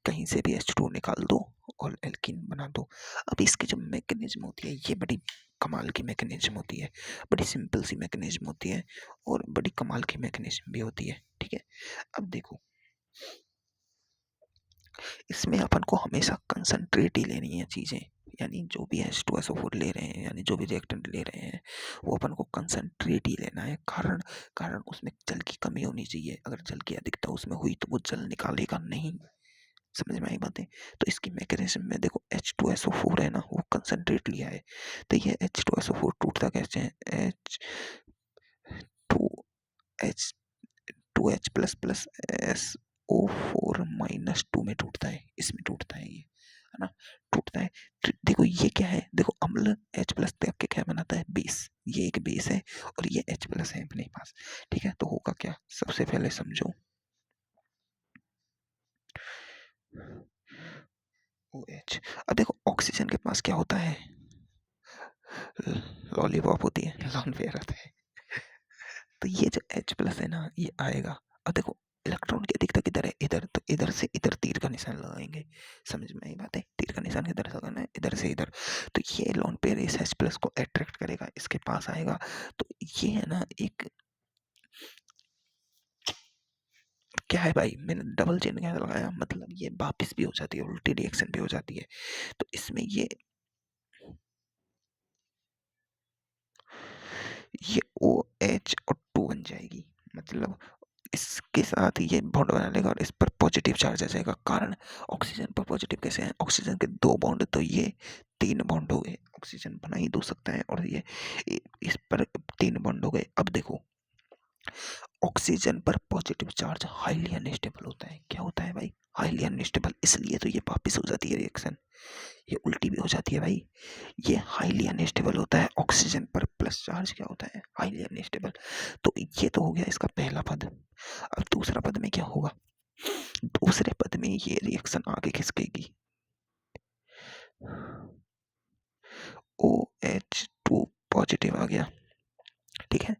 कहीं से भी H2O निकाल दो और एल्कीन बना दो। अब इसकी जो मैकेनिज्म होती है ये बड़ी कमाल की मैकेनिज्म होती है, बड़ी सिंपल सी मैकेनिज्म होती है और बड़ी कमाल की मैकेनिज्म भी होती है, ठीक है। अब देखो इसमें अपन को हमेशा कंसंट्रेट ही लेनी है चीज़ें, यानी जो भी H2SO4 ले रहे हैं, यानी जो भी रिएक्टेंट ले रहे हैं वो अपन को कंसंट्रेट ही लेना है। कारण कारण उसमें जल की कमी होनी चाहिए, अगर जल की अधिकता उसमें हुई तो वो जल निकालेगा नहीं। समझ में आई बातें? तो इसकी मैकेनिज्म में देखो H2SO4 है ना, वो कंसंट्रेट लिया है, तो ये H2SO4 टूटता कैसे है, H2H 2H plus plus SO4 - 2 में टूटता है, इसमें टूटता है ये, है ना, टूटता है। तो देखो ये क्या है, देखो अम्ल H प्लस तक के क्या बनाता है, बेस, ये एक बेस है और ये H प्लस है अपने पास, ठीक है। तो होगा क्या, सबसे पहले समझो OH। अब देखो ऑक्सीजन के पास क्या होता है, लॉलीपॉप होती है, लॉन पेयर होता है, तो ये जो H प्लस है ना ये आएगा। अब देखो इलेक्ट्रॉन की अधिकता किधर है, इधर, तो इधर से इधर तीर का निशान लगाएंगे, समझ में आई बात है, तीर का निशान किधर से लगाना है, इधर से इधर। तो ये लोन पेयर इस H प्लस को अट्रैक्ट करेगा, इसके पास आएगा, तो ये है ना एक क्या है भाई, मैंने डबल चेन क्या लगाया, मतलब ये वापिस भी हो जाती है, उल्टी रिएक्शन भी हो जाती है। तो इसमें ये OH और 2 बन जाएगी, मतलब इसके साथ ये बॉन्ड बना लेगा और इस पर पॉजिटिव चार्ज आ जाएगा। कारण ऑक्सीजन पर पॉजिटिव कैसे है, ऑक्सीजन के 2 बॉन्ड, तो ये 3 बॉन्ड हो गए, ऑक्सीजन बना ही 2 सकता है और ये इस पर 3 बॉन्ड हो गए। अब देखो ऑक्सीजन पर पॉजिटिव चार्ज हाईली अनस्टेबल होता है, क्या होता है भाई, हाईली अनस्टेबल, इसलिए तो ये वापिस हो जाती है रिएक्शन, ये उल्टी भी हो जाती है भाई। ये हाईली अनस्टेबल होता है, ऑक्सीजन पर प्लस चार्ज क्या होता है, हाईली अनस्टेबल। तो ये तो हो गया इसका पहला पद। अब दूसरा पद में क्या होगा, दूसरे पद में ये रिएक्शन आगे खिसकेगी, OH2 पॉजिटिव आ गया, ठीक है,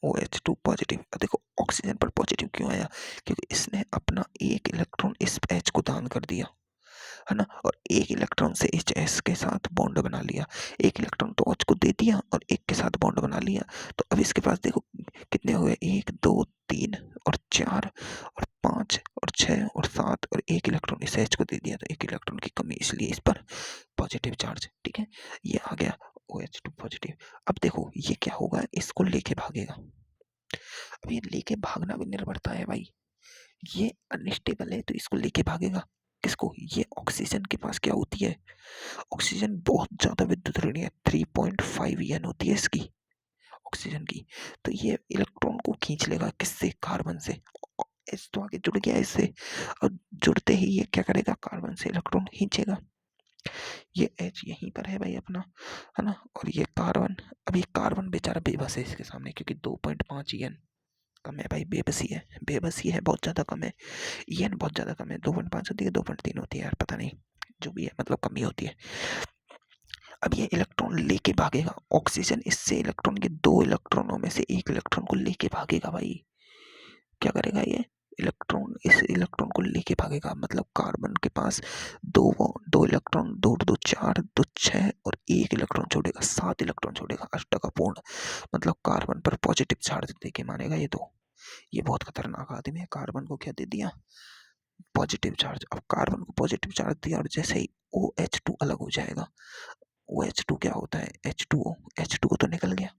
OH2 पॉजिटिव। अब देखो ऑक्सीजन पर पॉजिटिव क्यों आया, क्योंकि इसने अपना एक इलेक्ट्रॉन इस H को दान कर दिया, है ना, और एक इलेक्ट्रॉन से इस S के साथ बॉन्ड बना लिया, एक इलेक्ट्रॉन तो H को दे दिया और एक के साथ बॉन्ड बना लिया। तो अब इसके पास देखो कितने हुए, 1 2 3 और 4 और 5 और 6 और 7 और एक इलेक्ट्रॉन इस H को दे दिया, तो एक इलेक्ट्रॉन की कमी, इसलिए इस पर पॉजिटिव चार्ज, ठीक है, ये आ गया OH2 पॉजिटिव। अब देखो ये क्या होगा, इसको लेके भागेगा। अब ये लेके भागना भी निर्भरता है भाई, ये अनस्टेबल है तो इसको लेके भागेगा, किसको, ये ऑक्सीजन के पास क्या होती है, ऑक्सीजन बहुत ज्यादा विद्युत ऋणी है, 3.5 होती है इसकी, ऑक्सीजन की। तो ये इलेक्ट्रॉन को खींच लेगा, किससे, कार्बन से, एच तो आगे जुड़ गया इससे, और जुड़ते ही ये क्या करेगा, कार्बन से इलेक्ट्रॉन खींचेगा। ये H यहीं पर है भाई अपना, है ना, और ये कार्बन, अब ये कार्बन बेचारा बेबस है इसके सामने, क्योंकि 2.5 EN कम है भाई, बेबसी है, बेबसी है, बहुत ज़्यादा कम है, EN बहुत ज़्यादा कम है, 2.5 होती है, 2.3 होती है यार, पता नहीं, जो भी है, मतलब कमी होती है। अब ये इलेक्ट्रॉन लेके भागेगा, ऑक्सीजन इससे इलेक्ट्रॉन के 2 इलेक्ट्रॉनों में से एक इलेक्ट्रॉन को लेके भागेगा भाई, क्या करेगा ये, इलेक्ट्रॉन इस इलेक्ट्रॉन को लेके भागेगा, मतलब कार्बन के पास दो इलेक्ट्रॉन, 2 2 4 2 6 और एक इलेक्ट्रॉन छोड़ेगा, 7 इलेक्ट्रॉन छोड़ेगा, अष्टकापूर्ण, मतलब कार्बन पर पॉजिटिव चार्ज देके मानेगा ये, तो ये बहुत खतरनाक आदमी है, कार्बन को क्या दे दिया, पॉजिटिव चार्ज। अब कार्बन को पॉजिटिव चार्ज दिया और जैसे ही OH2 अलग हो जाएगा, OH2 क्या होता है, H2O, H2O तो निकल गया,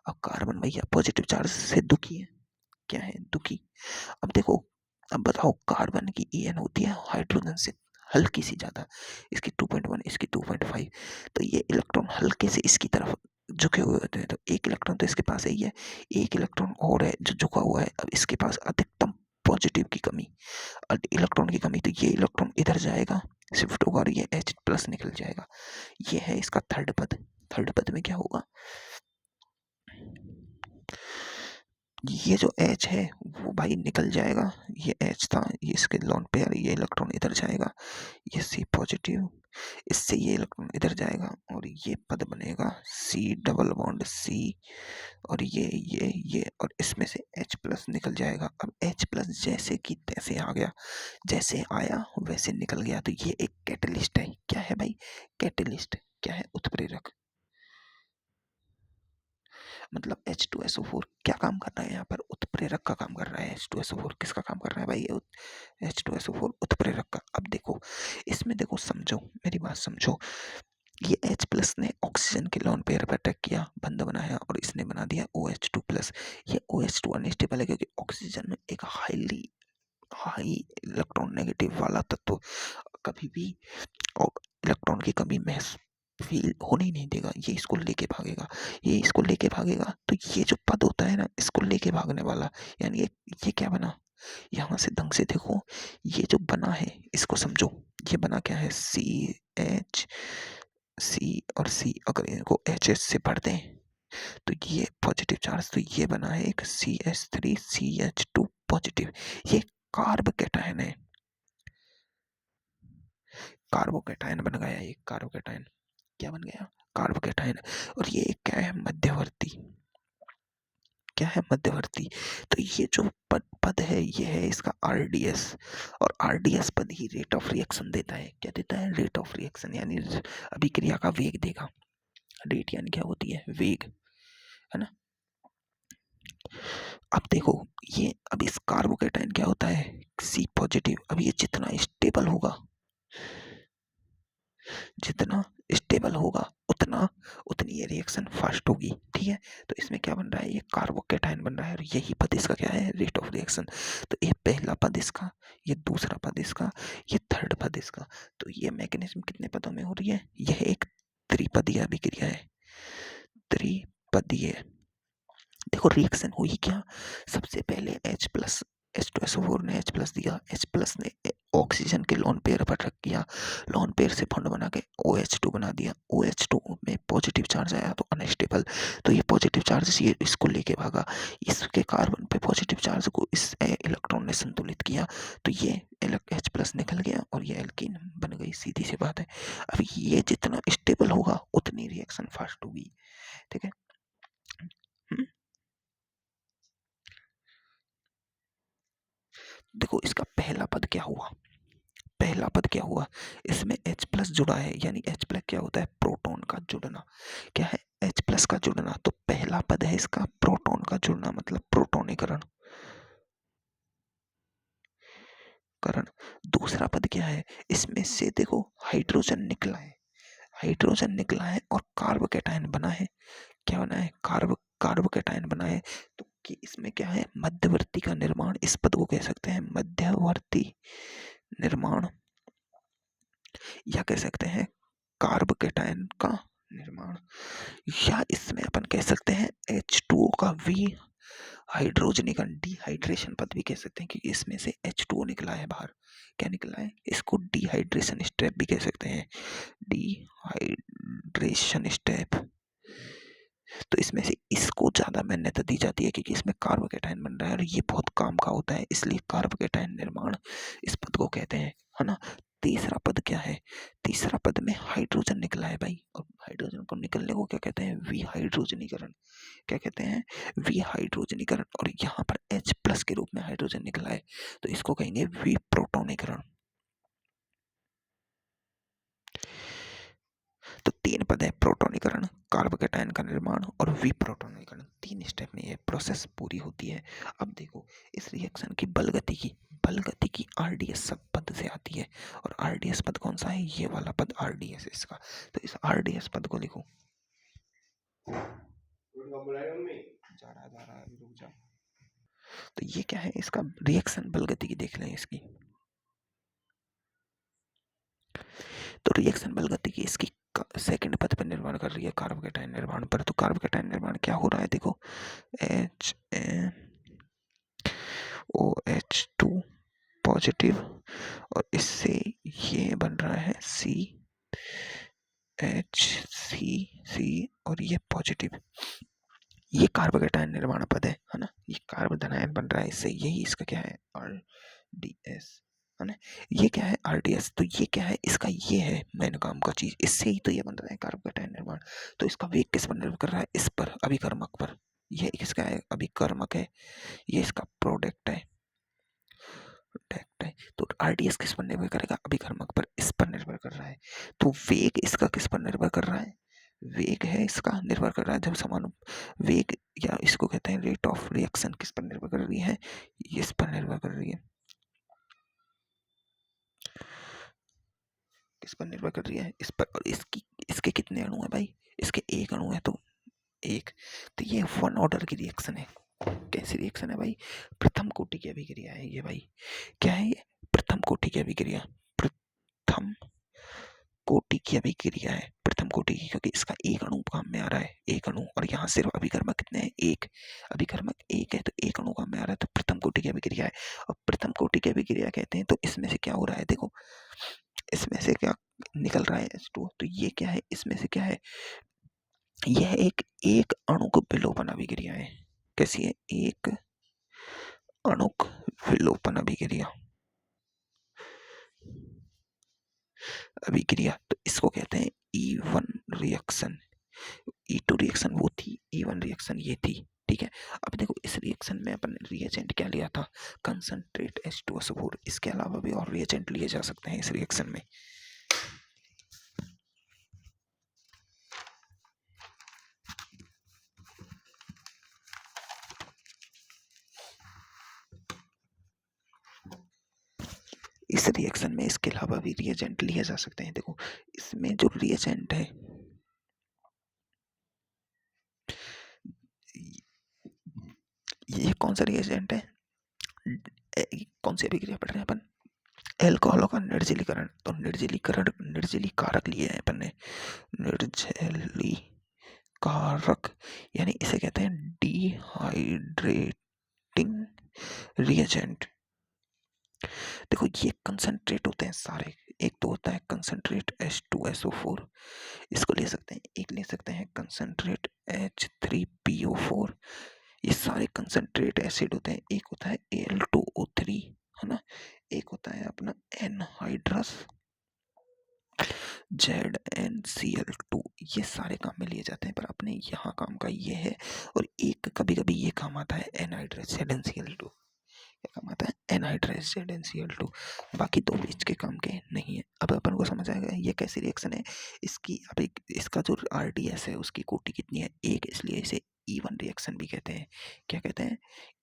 अब कार्बन भैया पॉजिटिव चार्ज से दुखी है, क्या है, दुखी। अब देखो, अब बताओ कार्बन की EN होती है हाइड्रोजन से हल्की सी ज़्यादा, इसकी 2.1, इसकी 2.5, तो ये इलेक्ट्रॉन हल्के से इसकी तरफ झुके हुए होते हैं, तो एक इलेक्ट्रॉन तो इसके पास है ही है, एक इलेक्ट्रॉन और है जो झुका हुआ है, अब इसके पास अधिकतम पॉजिटिव की कमी, इलेक्ट्रॉन की कमी, तो ये इलेक्ट्रॉन इधर जाएगा, शिफ्ट होगा और ये H प्लस निकल जाएगा। ये है इसका थर्ड पद। थर्ड पद में क्या होगा, ये जो H है वो भाई निकल जाएगा, ये H था, ये इसके लोन पेयर, ये इलेक्ट्रॉन इधर जाएगा, ये C पॉजिटिव, इससे ये इलेक्ट्रॉन इधर जाएगा और ये पद बनेगा C डबल बॉन्ड C, और ये और इसमें से H प्लस निकल जाएगा। अब H प्लस जैसे कि तैसे आ गया, जैसे आया वैसे निकल गया, तो ये एक कैटलिस्ट है। क्या है भाई? कैटलिस्ट। क्या है? उत्प्रेरक। मतलब H2SO4 क्या काम कर रहा है यहाँ पर? उत्प्रेरक का काम कर रहा है। H2SO4 किसका काम कर रहा है भाई? ये H2SO4 उत्प्रेरक का। अब देखो इसमें, देखो समझो मेरी बात समझो, ये H प्लस ने ऑक्सीजन के लोन पेयर पर अटैक किया, बंध बनाया और इसने बना दिया OH2 प्लस। ये OH2 अनस्टेबल है क्योंकि ऑक्सीजन में एक हाई इलेक्ट्रॉन नेगेटिव वाला तत्व कभी भी इलेक्ट्रॉन की कमी महसूस फील होने ही नहीं देगा, ये इसको लेके भागेगा, ये इसको लेके भागेगा। तो ये जो पद होता है ना, इसको लेके भागने वाला, यानी ये क्या बना, यहाँ से ढंग से देखो, ये जो बना है इसको समझो, ये बना क्या है? सी और सी, अगर इनको एच से भर दें तो ये पॉजिटिव चार्ज, तो ये बना है एक CH3CH2 पॉजिटिव। ये कार्बोकैटायन है, कार्बोकैटायन बन गया, एक कार्बोकैटायन। क्या बन गया? कार्बोकैटायन। और ये क्या है? मध्यवर्ती। क्या है? मध्यवर्ती। तो ये जो पद है, ये है इसका RDS, और RDS पद ही रेट ऑफ रिएक्शन देता है। क्या देता है? रेट ऑफ रिएक्शन, यानी अभिक्रिया का वेग देगा। रेट यानी क्या होती है? वेग, है ना। अब देखो ये, अब इस कार्बोकैटायन क्या होता है? C positive. अब ये जितना स्टेबल होगा, जितना स्टेबल होगा उतना उतनी ये रिएक्शन फास्ट होगी, ठीक है। तो इसमें क्या बन रहा है? ये कार्बोकैटायन बन रहा है, और यही पद इसका क्या है? Rate of reaction. तो ये पहला पद इसका, ये दूसरा पद इसका, ये थर्ड पद इसका। तो ये मैकेनिज्म कितने पदों में हो रही है? यह एक त्रिपदीय अभिक्रिया है, त्रिपदीय। देखो रिएक्शन हुई क्या, सबसे पहले H प्लस, H2SO4 ने H प्लस दिया, H प्लस ने ऑक्सीजन के लोन पेयर पर रख किया, लोन पेयर से बॉन्ड बना के OH2 बना दिया, OH2 में पॉजिटिव चार्ज आया तो अनस्टेबल, तो ये पॉजिटिव चार्ज ये इसको लेके भागा, इसके कार्बन पे पॉजिटिव चार्ज को इस इलेक्ट्रॉन ने संतुलित किया, तो ये H प्लस निकल गया और ये एल्कीन बन गई, सीधी सी बात है। अब ये जितना स्टेबल होगा उतनी रिएक्शन फास्ट होगी, ठीक है। हम्म? देखो इसका पहला पद क्या हुआ, पहला पद क्या हुआ, इसमें H प्लस जुड़ा है, यानी H प्लस क्या होता है? प्रोटॉन का जुड़ना। क्या है? H प्लस का जुड़ना। तो पहला पद है इसका प्रोटॉन का जुड़ना, मतलब प्रोटोनीकरण करण। दूसरा पद क्या है? इसमें से देखो हाइड्रोजन निकला है, हाइड्रोजन निकला है और कार्बोकैटायन बना है। क्या बना है? कार्बोकैटायन बना है। तो कि इसमें क्या है? मध्यवर्ती का निर्माण, इस पद को कह सकते हैं मध्यवर्ती निर्माण, या कह सकते हैं कार्बोकैटायन का निर्माण, या इसमें अपन कह सकते हैं H2O का वी हाइड्रोजनीकरण, डिहाइड्रेशन पद भी कह सकते हैं, क्योंकि इसमें से H2O निकला है बाहर। क्या निकला है? इसको डिहाइड्रेशन स्टेप भी कह सकते हैं, डिहाइड्रेशन स्टेप। तो इसमें से इसको ज़्यादा मान्यता दी जाती है क्योंकि इसमें कार्बोकैटायन बन रहा है और ये बहुत काम का होता है, इसलिए कार्बोकैटायन निर्माण इस पद को कहते हैं, है ना। तीसरा पद क्या है? तीसरा पद में हाइड्रोजन निकला है भाई, और हाइड्रोजन को निकलने को क्या कहते हैं? विहाइड्रोजनीकरण। क्या कहते हैं? विहाइड्रोजनीकरण। और यहाँ पर H प्लस के रूप में हाइड्रोजन निकला है, तो इसको कहेंगे विप्रोटोनीकरण। तो तीन पद है, प्रोटोनीकरण, कार्बोकैटायन का निर्माण और विप्रोटोनीकरण। तीन स्टेप में ये प्रोसेस पूरी होती है। अब देखो इस रिएक्शन की बल गति की RDS सब पद से आती है, और RDS पद कौन सा है? ये वाला पद RDS है इसका। तो इस RDS पद को लिखो, जा रहा है, रुक जा। तो ये क्या है? इसका रिएक्शन बल गति की देख लें इसकी। तो रिएक्शन बल गति की इसकी सेकंड पद पर निर्माण कर रही है, कार्बोकैटायन निर्माण पर। तो कार्बोकैटायन निर्माण क्या हो रहा है? देखो HNOH2 पॉजिटिव, और इससे ये बन रहा है CH3C, और ये पॉजिटिव। ये कार्बोकेटायन निर्माण पद है ना, ये कार्बन आयन बन रहा है इससे, यही इसका क्या है, RDS है ना। ये क्या है, RDS, तो ये क्या है इसका, ये है मेन काम का चीज, इससे ही तो ये बन रहा है कार्बोकेटायन निर्माण। तो इसका वेग किस पर निर्भर कर रहा है, इस पर, अभिकर्मक पर। ये किसका है, अभिकर्मक है, ये इसका प्रोडक्ट है, प्रोडक्ट है। तो RDS किस पर निर्भर करेगा, अभिकर्मक पर, इस पर निर्भर कर रहा है। तो वेग इसका किस पर निर्भर कर रहा है, वेग है इसका निर्भर कर रहा है, जब समान वेग, या इसको कहते हैं रेट ऑफ रिएक्शन, किस पर निर्भर कर रही है, इस पर निर्भर कर रही है, किस पर निर्भर कर रही है, इस पर। और इसकी, इसके कितने अणु है भाई, इसके एक अणु है, तो एक, तो ये वन ऑर्डर की रिएक्शन है। कैसी रिएक्शन है भाई, प्रथम कोटि की अभिक्रिया है ये भाई। क्या है ये, प्रथम कोटि की अभिक्रिया, प्रथम कोटि की अभिक्रिया है, प्रथम कोटि की, क्योंकि इसका एक अणु काम में आ रहा है, एक अणु, और यहाँ सिर्फ अभिकर्मक कितने हैं, एक, अभिकर्मक एक है, तो एक अणु काम में आ रहा है, तो प्रथम कोटि की अभिक्रिया है। और प्रथम कोटि की अभिक्रिया कहते हैं, तो इसमें से क्या हो रहा है, देखो इसमें से क्या निकल रहा है, H2O, तो ये क्या है, इसमें से क्या है, यह एक एक अणुक विलोपन अभिक्रिया है। कैसी है, एक अणुक विलोपन अभिक्रिया, अभिक्रिया, तो इसको कहते हैं E1 रिएक्शन। E2 रिएक्शन वो थी, E1 रिएक्शन ये थी, ठीक है। अब देखो इस रिएक्शन में अपन ने रिएजेंट क्या लिया था, कंसंट्रेट H2SO4, इसके अलावा भी और रिएजेंट लिए जा सकते हैं इस रिएक्शन में। इस रिएक्शन में इसके अलावा भी रिएजेंट लिए जा सकते हैं। देखो इसमें जो रिएजेंट है, ये कौन सा रिएजेंट है, कौन सी अभिक्रिया पढ़ रहे हैं अपन, एल्कोहलों का निर्जलीकरण। तो निर्जलीकरण, निर्जलीकारक लिए हैं अपन ने, निर्जलीकारक, यानी इसे कहते हैं डिहाइड्रेटिंग रिएजेंट। देखो ये कंसंट्रेट होते हैं सारे, एक तो होता है कंसंट्रेट H2SO4, इसको ले सकते हैं, एक ले सकते हैं कंसंट्रेट H3PO4, ये सारे कंसंट्रेट एसिड होते हैं। एक होता है Al2O3 है ना, एक होता है अपना एनहाइड्रस ZnCl2, ये सारे काम में लिए जाते हैं, पर अपने यहाँ काम का ये है। और एक कभी कभी ये काम आता है एनहाइड्रस ZnCl2, क्या काम आता है, एनहाइड्रस ZnCl2, बाकी दो बीच के काम के नहीं है। अब अपन को समझ आएगा ये कैसी रिएक्शन है इसकी। अब एक इसका जो RDS है उसकी कोटि कितनी है, एक, इसलिए इसे E1 रिएक्शन भी कहते हैं। क्या कहते हैं,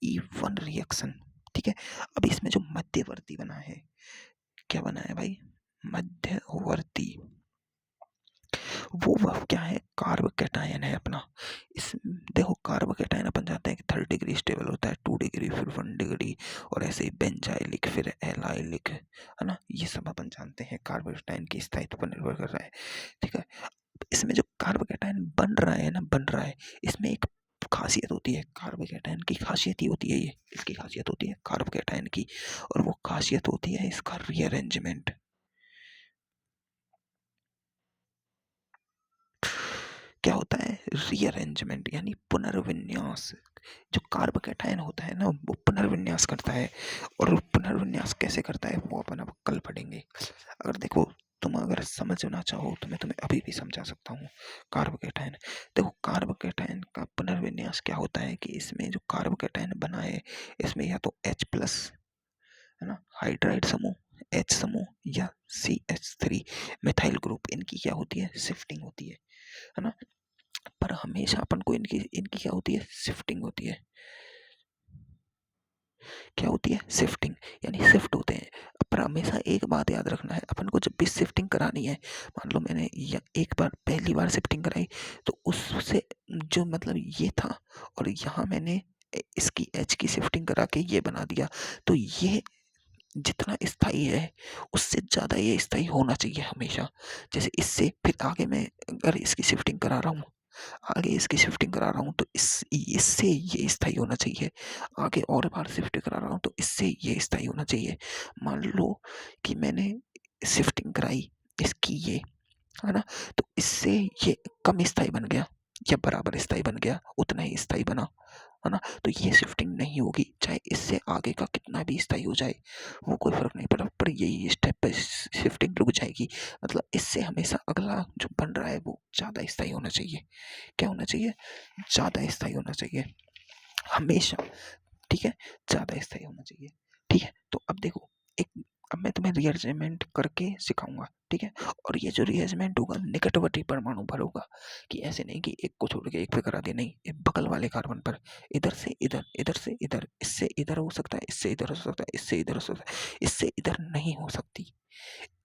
E1 रिएक्शन, ठीक है। अब इसमें जो मध्यवर्ती बना है, क्या बना है भाई, मध्यवर्ती, वो वह क्या है, कार्ब कैटायन है अपना। इस, देखो कार्ब कैटायन अपन जानते हैं कि 3rd डिग्री स्टेबल होता है, 2 डिग्री, फिर 1 डिग्री, और ऐसे ही बेंजाइलिक, फिर एलाइलिक, है ना, ये सब अपन जानते हैं कार्ब कैटायन की स्थायित्व पर निर्भर कर रहा है, ठीक है। इसमें जो कार्ब कैटायन बन रहा है ना, बन रहा है, इसमें एक खासियत होती है, कार्ब कैटायन की खासियत ही होती है ये, इसकी खासियत होती है कार्ब कैटायन की, और वो खासियत होती है इसका रीअरेंजमेंट। क्या होता है, रीअरेंजमेंट, यानी पुनर्विन्यास। जो कार्ब कैटायन होता है ना, वो पुनर्विन्यास करता है, और पुनर्विन्यास कैसे करता है वो अपन अब कल पढ़ेंगे। अगर देखो तुम अगर समझना चाहो तो मैं तुम्हें अभी भी समझा सकता हूँ। कार्ब कैटायन, देखो कार्ब कैटायन का पुनर्विन्यास क्या होता है कि इसमें जो कार्ब कैटायन बना है, इसमें या तो H+ है ना, हाइड्राइड समूह, H समूह, या CH3 मिथाइल ग्रुप, इनकी क्या होती है, शिफ्टिंग होती है ना। पर हमेशा अपन को इनकी इनकी क्या होती है, शिफ्टिंग होती है। क्या होती है, शिफ्टिंग, यानी शिफ्ट होते हैं। पर हमेशा एक बात याद रखना है, अपन को जब भी शिफ्टिंग करानी है, मान लो मैंने या एक बार पहली बार शिफ्टिंग कराई, तो उससे जो मतलब ये था, और यहाँ मैंने इसकी H की शिफ्टिंग करा के ये बना दिया, तो ये जितना स्थायी है उससे ज़्यादा ये स्थायी होना चाहिए हमेशा। जैसे इससे फिर आगे मैं अगर इसकी शिफ्टिंग करा रहा हूँ, आगे इसकी शिफ्टिंग करा रहा हूँ, तो इससे ये स्थायी होना चाहिए। आगे और बार शिफ्ट करा रहा हूँ तो इससे ये स्थायी होना चाहिए। मान लो कि मैंने शिफ्टिंग कराई इसकी ये, है ना, तो इससे ये कम स्थायी बन गया, या बराबर स्थायी बन गया, उतना ही स्थायी बना, है ना? तो ये शिफ्टिंग नहीं होगी, चाहे इससे आगे का कितना भी स्थायी हो जाए, वो कोई फ़र्क नहीं पड़ा, पर यही स्टेप पे शिफ्टिंग रुक जाएगी। मतलब इससे हमेशा अगला जो बन रहा है वो ज़्यादा स्थायी होना चाहिए। क्या होना चाहिए? ज़्यादा स्थायी होना चाहिए, हमेशा, ठीक है? ज़्यादा स्थायी होना चाहिए, ठीक है? तो अब देखो, एक अब मैं तुम्हें रीअरेंजमेंट करके सिखाऊँगा, ठीक है? और ये जो रीअरेंजमेंट होगा निकटवर्ती परमाणु पर होगा, कि ऐसे नहीं कि एक को छोड़ के एक पे करा दिया, नहीं, ये बगल वाले कार्बन पर, इधर से इधर, इधर से इधर, इससे इधर हो सकता है, इससे इधर हो सकता है, इससे इधर हो सकता है, इससे इधर नहीं हो सकती।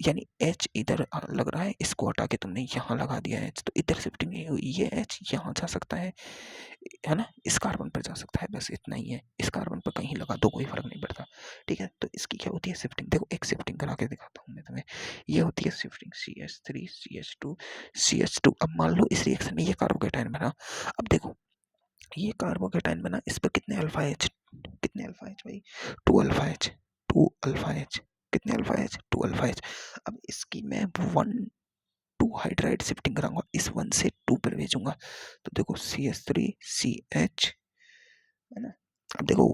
यानी एच इधर लग रहा है, इसको हटा के तुमने यहाँ लगा दिया एच, तो इधर शिफ्टिंग नहीं हुई, ये एच यहाँ जा सकता है ना? इस कार्बन पर जा सकता है, बस इतना ही है। इस कार्बन पर कहीं लगा दो, कोई फर्क नहीं पड़ता, ठीक है? तो इसकी क्या होती है शिफ्टिंग, देखो एक शिफ्टिंग करा के दिखाता हूँ मैं तुम्हें। ये होती है शिफ्टिंग CH3 CH2 CH2। अब मान लो इस रिएक्शन में ये कार्बोकेटायन बना, अब देखो ये कार्बोकेटायन बना, इस पर कितने अल्फा एच, कितने अल्फा एच भाई? 2 अल्फा एच, 2 अल्फा एच, कितने अल्फा एच? 2 alpha H. अब इसकी मैं 1 2 हाइड्राइड शिफ्टिंग कराऊंगा, इस 1 से 2 पर भेजूंगा, तो देखो CH3 CH, है ना? अब देखो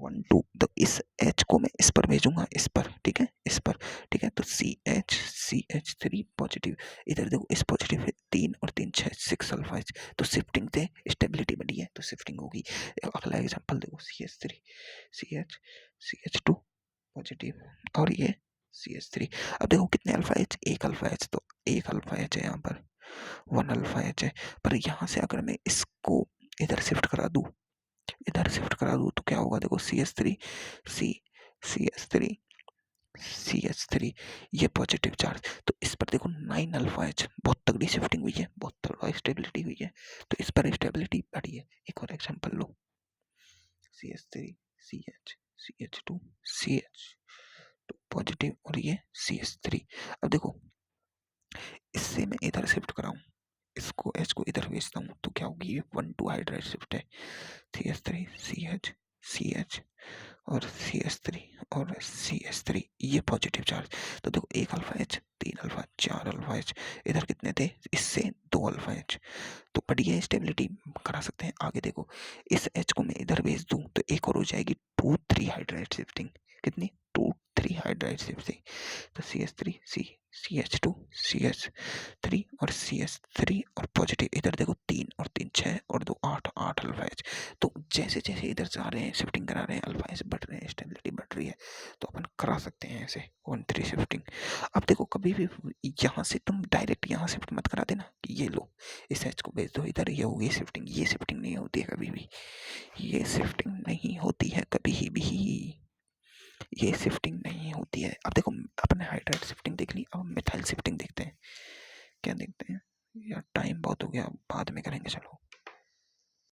1 2, तो इस H को मैं इस पर भेजूंगा, इस पर, ठीक है, इस पर, ठीक है? तो CH3 पॉजिटिव, इधर देखो इस पॉजिटिव है 3 और 3 6 6 अल्फा H, तो शिफ्टिंग से स्टेबिलिटी बनी है, तो शिफ्टिंग होगी। अगला एग्जांपल देखो CH3 CH CH2 पॉजिटिव, और ये CH3। अब देखो कितने अल्फा H? 1 अल्फा H, तो 1 अल्फा H है यहाँ पर, 1 अल्फा H है। पर यहाँ से अगर मैं इसको इधर शिफ्ट करा दूँ, इधर शिफ्ट करा दूँ, तो क्या होगा? देखो CH3 C CH3 CH3, ये पॉजिटिव चार्ज, तो इस पर देखो 9 अल्फा H, बहुत तगड़ी शिफ्टिंग हुई है, बहुत तगड़ा स्टेबिलिटी हुई है, तो इस पर स्टेबिलिटी बढ़ी है। एक और एग्जांपल लो, CH3 CH CH2 CH2 positive, और ये CH3। अब देखो इससे मैं इधर शिफ्ट कराऊं, इसको H को इधर भेजता हूँ, तो क्या होगी? ये 1 2 हाइड्राइड शिफ्ट है, CH3 CH CH और CH3 और CH3, ये पॉजिटिव चार्ज, तो देखो 1 alpha H, 3 alpha, 4 alpha H, इधर कितने थे? इससे 2 अल्फा H, तो बढ़िया स्टेबिलिटी करा सकते हैं। आगे देखो इस H को मैं इधर भेज दूं, तो एक और हो जाएगी 2 3 हाइड्राइड शिफ्टिंग, कितनी? 2 3 हाइड्राइड शिफ्टिंग, तो CH3 CH2 CH3 और CH3 और पॉजिटिव, इधर देखो 3 और 3 6 और 2 8 8 अल्फा H, तो जैसे जैसे इधर जा रहे हैं शिफ्टिंग करा रहे हैं, अल्फा H बढ़ रहे हैं, स्टेबिलिटी बढ़ रही है, तो अपन करा सकते हैं ऐसे 1 3 शिफ्टिंग। अब देखो कभी भी यहाँ से तुम डायरेक्ट यहाँ शिफ्ट मत करा देना कि ये लो इस H को भेज दो इधर, ये होगी शिफ्टिंग, ये शिफ्टिंग नहीं होती है कभी भी, ये शिफ्टिंग नहीं होती है कभी भी, ये शिफ्टिंग नहीं होती है। अब देखो अपने हाइड्राइड शिफ्टिंग देख ली, अब मिथाइल शिफ्टिंग देखते हैं। क्या देखते हैं यार? टाइम बहुत हो गया, बाद में करेंगे, चलो।